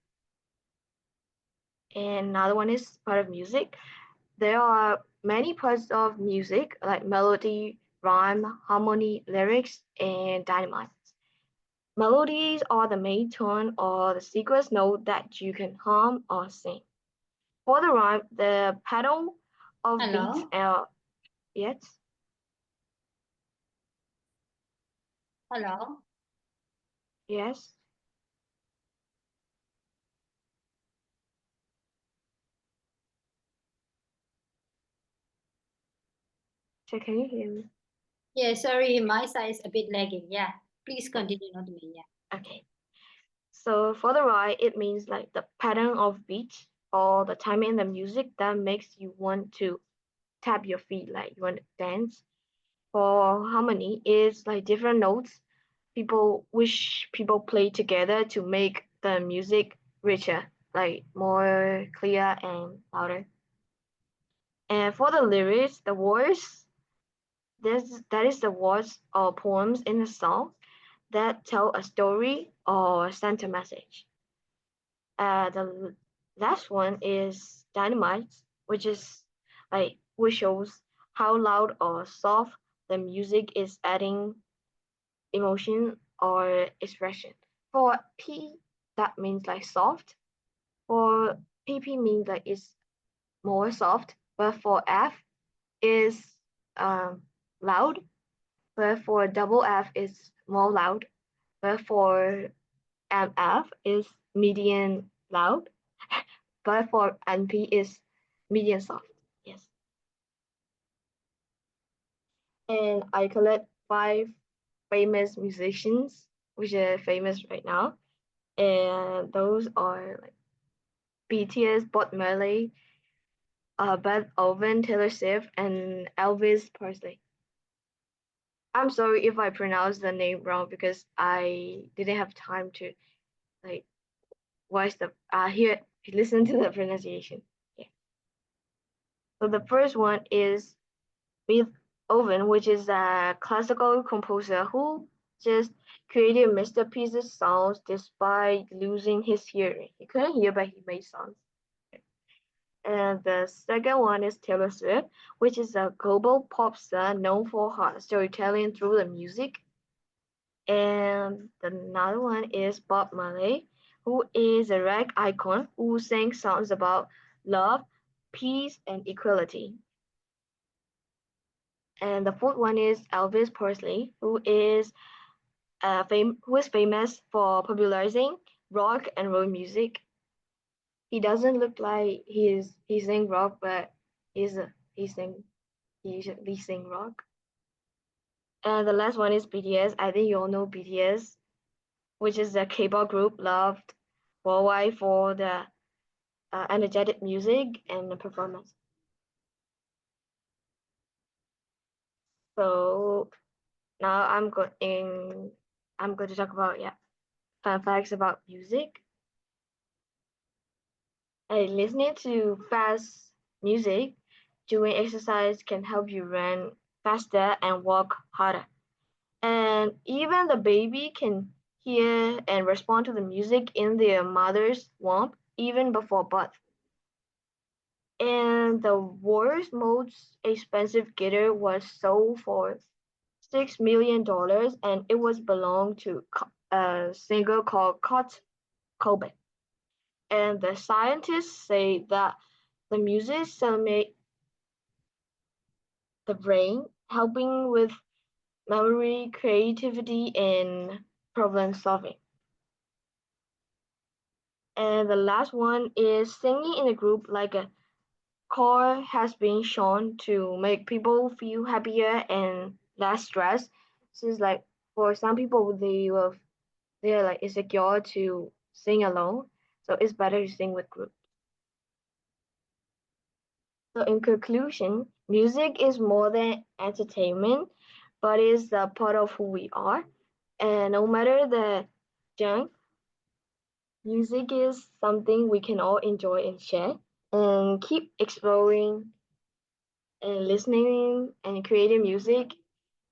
And another one is part of music. There are many parts of music like melody, rhyme, harmony, lyrics, and dynamics. Melodies are the main tone or the sequence note that you can hum or sing. For the rhyme, the pattern of beats Hello? are yes. Hello? Yes. So can you hear me? Yeah, sorry, my side is a bit lagging. Yeah, please continue, not me. Yeah. Okay. So for the right, it means like the pattern of beat or the timing in the music that makes you want to tap your feet, like you want to dance. For harmony, it's like different notes people play together to make the music richer, like more clear and louder. And for the lyrics, the words, that is the words or poems in a song that tell a story or send a message. The last one is dynamite, which shows how loud or soft the music is adding emotion or expression. For P, that means like soft. For PP means like it's more soft, but for F is loud. But for double F is more loud. But for MF is medium loud. But for NP is medium soft. Yes. And I collect 5 famous musicians, which are famous right now. And those are like BTS, Bob Marley, Beethoven, Taylor Swift, and Elvis Presley. I'm sorry if I pronounced the name wrong because I didn't have time to like watch the hear listen to the pronunciation. Yeah. So the first one is Beethoven, which is a classical composer who just created masterpieces songs despite losing his hearing. He couldn't hear, but he made songs. And the second one is Taylor Swift, which is a global pop star known for her storytelling through the music. And another one is Bob Marley, who is a rag icon who sang songs about love, peace, and equality. And the fourth one is Elvis Presley, who is famous for popularizing rock and roll music. He doesn't look like he sing rock, but he usually sing rock. And the last one is BTS. I think you all know BTS, which is a K-pop group loved worldwide for the energetic music and the performance. So now I'm going to talk about fun facts about music. Listening to fast music during exercise can help you run faster and walk harder. And even the baby can hear and respond to the music in their mother's womb even before birth. And the world's most expensive guitar was sold for $6 million, and it was belonged to a singer called Kurt Cobain. And the scientists say that the music stimulates the brain, helping with memory, creativity, and problem solving. And the last one is singing in a group like a choir has been shown to make people feel happier and less stressed. So it's like for some people they're like insecure to sing alone. So it's better to sing with group. So in conclusion, music is more than entertainment, but is a part of who we are. And no matter the genre, music is something we can all enjoy and share. And keep exploring and listening and creating music,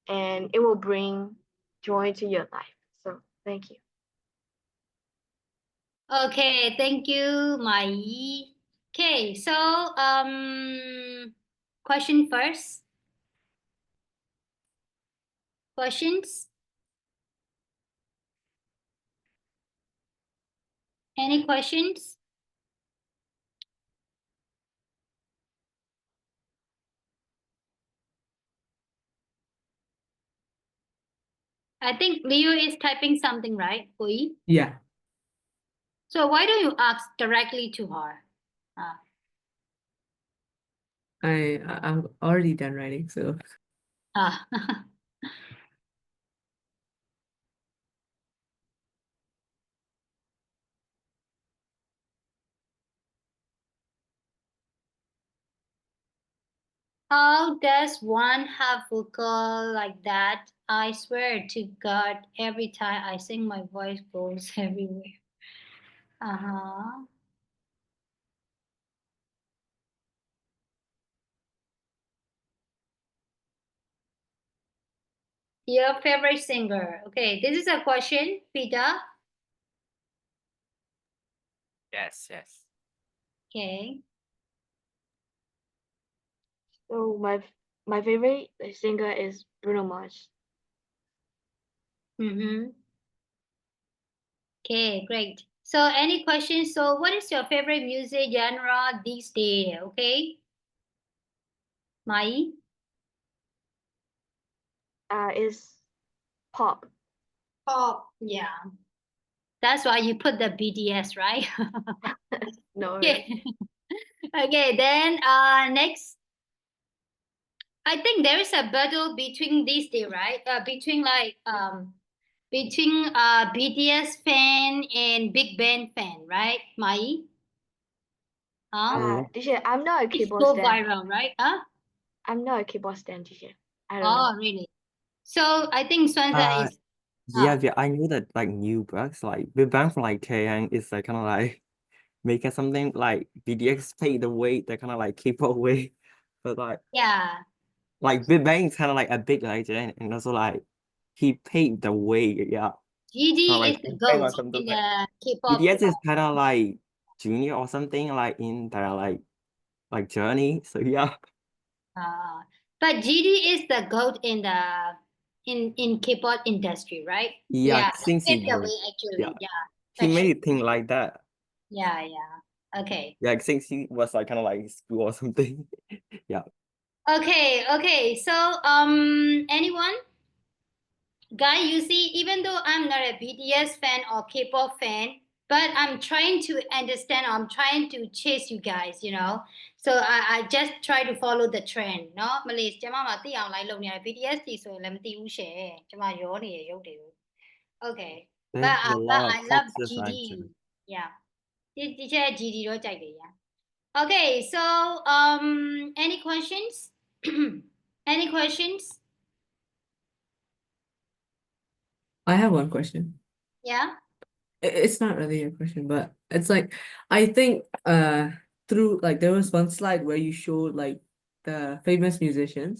and it will bring joy to your life. So thank you. Okay, thank you, Mai. Okay, so question first. Questions? Any questions? I think Leo is typing something, right, Hui? Yeah. So why don't you ask directly to her? I'm already done writing, so Ah. How does one have vocal like that? I swear to God, every time I sing, my voice goes everywhere. Uh-huh. Your favorite singer. Okay, this is a question, Peter. Yes, yes. Okay. So my favorite singer is Bruno Mars. Mm-hmm. Okay, great. So any questions? So what is your favorite music genre these days? Okay. Mai? Is pop. Pop. Yeah. That's why you put the BTS, right? No, Okay. Okay, then next. I think there is a battle between these two, right? Between BTS fan and Big Bang fan, right? Mai? Huh? teacher, I'm not a It's keyboard so stan. viral, right? Huh? I'm not a keyboard stan, teacher. I don't know. Oh, really? So I think Swanza is Yeah, I knew that like new brands like Big Bang from like Taeyang is like kind of like making something like BTS take the way they kind of like keep away, but yeah. like Big Bang is kind of like a big legend and also like he paved the way. Yeah, GD like is the Big Bang or goat something in like the K-pop. BTS is kind of like junior or something like in their like journey. So yeah. But GD is the goat in the in K-pop industry, right? Yeah, Yeah, since it's he the was, way yeah, actually. Yeah, he actually. made it think like that. Yeah, yeah. Okay. Yeah, since he was like kind of like in school or something. Yeah. Okay, okay. So anyone? Guy, you see, even though I'm not a BTS fan or K-pop fan, but I'm trying to understand, I'm trying to chase you guys, you know. So I just try to follow the trend, no? Malaysia ကျမမသိအောင် like လုပ်နေရ BTS တီဆိုရင်လည်းမသိဘူးရှယ်ကျမရောနေရရုပ်တွေကို Okay. There's a But lot of I love toxic GD. actually. Yeah. ဒီချက် GD တော့ကြိုက်တယ် yeah. Okay, so any questions? Any questions? I have one question. Yeah. It's not really a question, but it's like I think through like there was one slide where you showed like the famous musicians.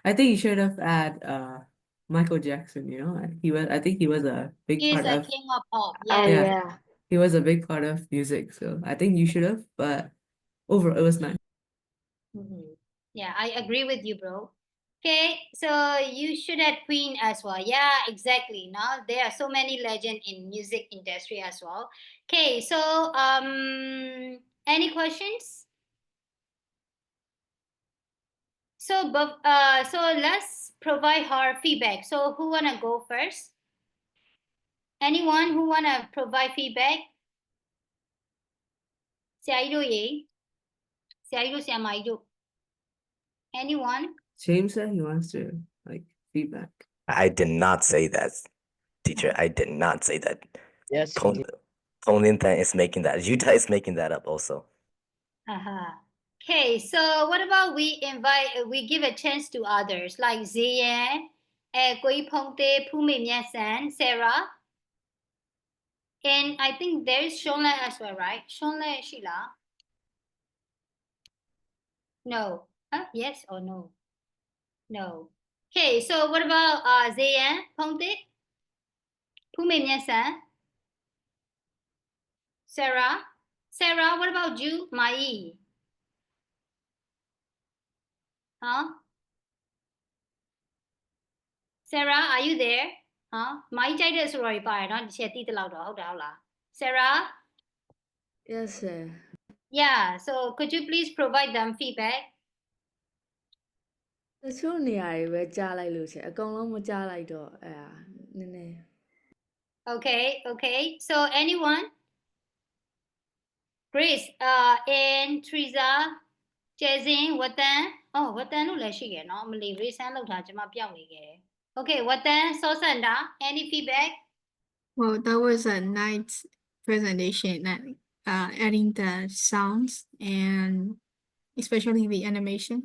I think you should have had Michael Jackson, you know. I think he was a big He is part a of king of pop. Oh Yeah. yeah. he was a big part of music. So I think you should have, but overall it was nice. Yeah, I agree with you, bro. Okay, so you should have Queen as well. Yeah, exactly. Now there are so many legends in music industry as well. Okay, so any questions? So so let's provide her feedback. So who wanna go first? Anyone who wanna provide feedback? ဆရာကြီးတို့ရေဆရာကြီးတို့ဆရာမကြီးတို့ Anyone? James said he wants to like feedback. I did not say that, teacher. I did not say that. Yes, you Tong did. Lintan is making that. Yuta is making that up also. Okay, so what about we give a chance to others like Ziyan, Koi Pongte, Pume Miasan, Sarah, and I think there's Shonla as well, right? Shonla Sheila. No. Huh? Yes or no? No. Okay, so what about Ziyan, Pongte, Pume Miasan, Sarah? Sarah, what about you, Mai? Huh? Sarah, are you there? Huh? Mai ကြိုက်တဲ့ဆိုတော့ပါတယ်เนาะဒီချက်တိတလောက်တော့ဟုတ်တာဟုတ်လား Sarah? Yes, sir. Yeah, so could you please provide them feedback? တချို့နေရာတွေပဲကြားလိုက်လို့ရှင်အကုန်လုံးမကြားလိုက်တော့အဲ့ဒါနည်းနည်း Okay, okay. So anyone? Grace, and Teresa, Jazin, Watan. Oh, Watan လို့လည်းရှိရယ်เนาะမလီ reason လောက်တာကျွန်မပျောက်နေခဲ့တယ် Okay, Watan, Sosanda, any feedback? Well, that was a nice presentation, adding the sounds and especially the animation.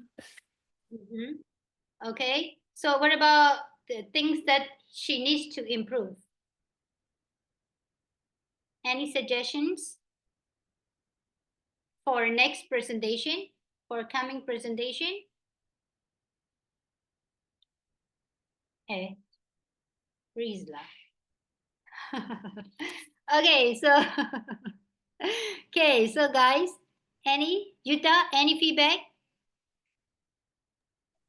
Okay, so what about the things that she needs to improve? Any suggestions for next presentation, for coming presentation? Hey, Rizla. Okay, so okay, so guys, any Yuta, any feedback?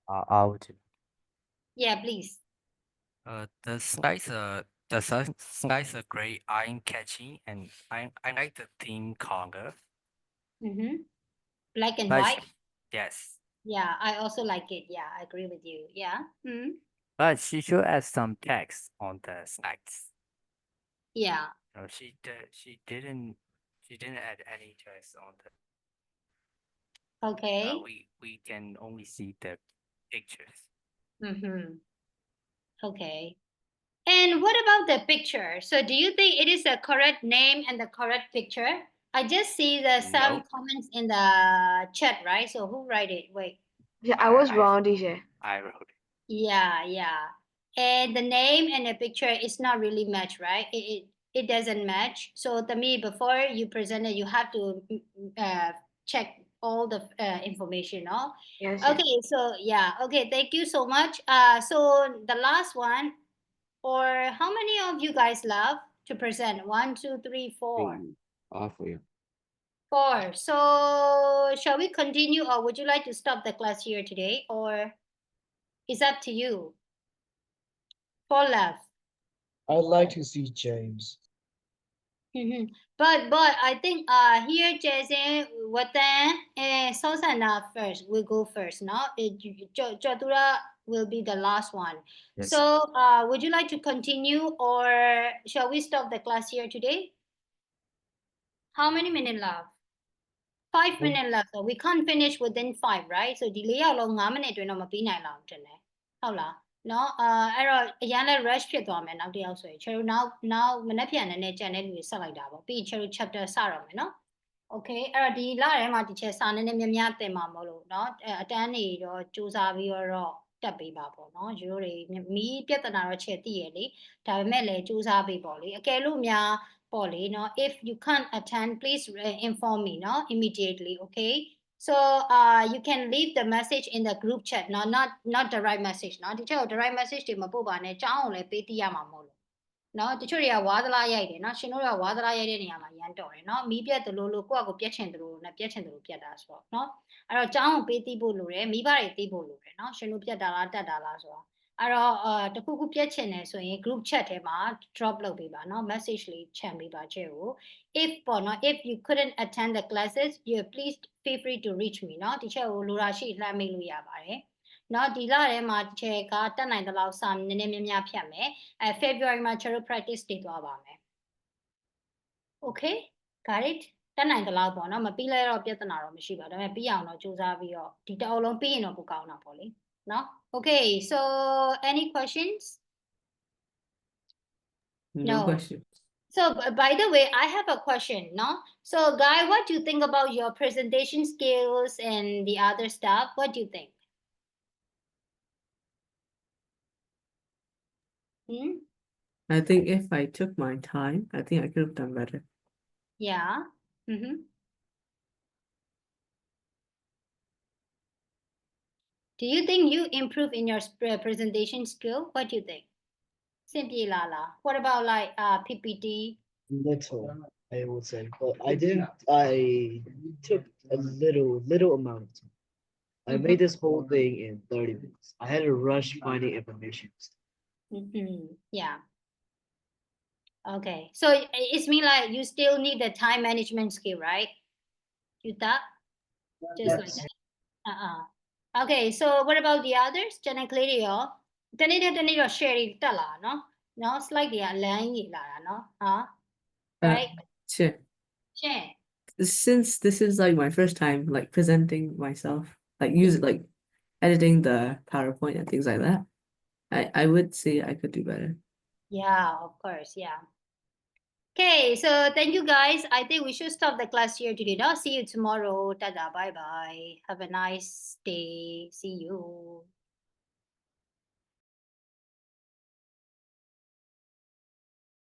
I'll do. Yeah, please. The slides are great, eye-catching, and I like the theme color. Mm-hmm. Black and But white. yes, Yeah, I also like it. Yeah, I agree with you. Yeah. but she should add some text on the slides. Yeah. No, she didn't add any text on the. Okay. We can only see the pictures. Mm-hmm. Okay. And what about the picture? So do you think it is a correct name and the correct picture? I just see some Nope. comments in the chat, right? So who write it? Wait. Yeah, I was wrong, teacher. I wrote it. Yeah. And the name and the picture is not really match, right? It doesn't match. So to me, before you present it, you have to check all the information, no? Yes. Okay, so yeah, okay, thank you so much. So the last one, or how many of you guys love to present? 1, 2, 3, 4. For you. 4. So shall we continue, or would you like to stop the class here today, or it's up to you? 4 left. I'd like to see James. But I think here Jason Watan Sosana first will go first, no? Chatura will be the last one. Yes. So would you like to continue, or shall we stop the class here today? How many minutes left? 5 minutes left. So we can't finish within 5, right? So delay 5 minutes တွင်တော့မပြီးနိုင်လောက်တင်တယ်ဟုတ်လားเนาะအဲ့တော့အရင်လဲ rush ဖြစ်သွားမယ်နောက်တစ်ယောက်ဆိုရင်ကျွန်တော်နောက်မနေ့ပြန်နေကြံတဲ့လူတွေဆက်လိုက်တာပေါ့ပြီးရင်ကျွန်တော် chapter စတော့မယ်เนาะ okay အဲ့တော့ဒီလထဲမှာဒီချက်စာနည်းနည်းများများသင်ပါမလို့เนาะအတန်းတွေတော့စူးစမ်းပြီးတော့တက်ပေးပါပေါ့เนาะရိုးတွေမီးပြဿနာတော့ချက်သိရလေဒါပေမဲ့လည်းစူးစမ်းပေးပေါ့လေအကယ်လို့များပေါ့လေเนาะ if you can't attend please inform me เนาะ immediately okay so you can leave the message in the group chat not direct message เนาะဒီချက်ကို direct message တွေမပို့ပါနဲ့ကြောင်းကိုလည်းပေးသိရမှာမဟုတ်လို့เนาะတချို့တွေကဝါသလားရိုက်တယ်เนาะရှင်တို့ကဝါသလားရိုက်တဲ့နေရာမှာရမ်းတော်တယ်เนาะမီးပြတ်တယ်လို့ကိုယ့်အကိုပြတ်ချင်တယ်လို့နဲ့ပြတ်ချင်တယ်လို့ပြတ်တာဆိုတော့เนาะအဲ့တော့ကြောင်းကိုပေးသိဖို့လိုတယ်မိဘတွေသိဖို့လိုတယ်เนาะရှင်တို့ပြတ်တာလားတက်တာလားဆိုတော့အဲ့တော့တခုခုပြတ်ချင်တယ်ဆိုရင် group chat ထဲမှာ drop လုပ်ပေးပါเนาะ message လေးချန်ပေးပါချဲ့ကို if ပေါ့เนาะ if you couldn't attend the classes you please feel free to reach me เนาะဒီချက်ကိုလိုတာရှိလှမ်းမေးလို့ရပါတယ်เนาะဒီလထဲမှာဒီချက်ကတက်နိုင်တဲ့လောက်စာနည်းနည်းများများဖြတ်မယ်February မှာကျွန်တော် practice တွေသွားပါမယ် okay got it တက်နိုင်တဲ့လောက်ပေါ့เนาะမပြီးလဲတော့ပြဿနာတော့မရှိပါဘူးဒါပေမဲ့ပြီးအောင်တော့စူးစမ်းပြီးတော့ဒီတအုပ်လုံးပြီးရင်တော့ပိုကောင်းတာပေါ့လေเนาะ okay so any questions No questions. So by the way, I have a question, no? So Guy, what do you think about your presentation skills and the other stuff? What do you think? I think if I took my time, I think I could have done better. Yeah. Do you think you improve in your presentation skill? What do you think? Simply Lala. What about like PPT? Little, I would say, but I took a little amount of time. I made this whole thing in 30 minutes. I had to rush finding information. Yeah. Okay. So it's mean like you still need the time management skill, right? You thought? Just like that. Okay, so what about the others? ကျွန်တော်ကလေးတွေရောတနေ့တော့ share တက်လာနော်နော် slide တွေကအလန်းကြီးလာတာနော်ဟာ right Sure. Since this is like my first time like presenting myself, like editing the PowerPoint and things like that, I would say I could do better. Yeah, of course, yeah. Okay, so thank you guys. I think we should stop the class here today. Now see you tomorrow. Tada, bye bye. Have a nice day. See you.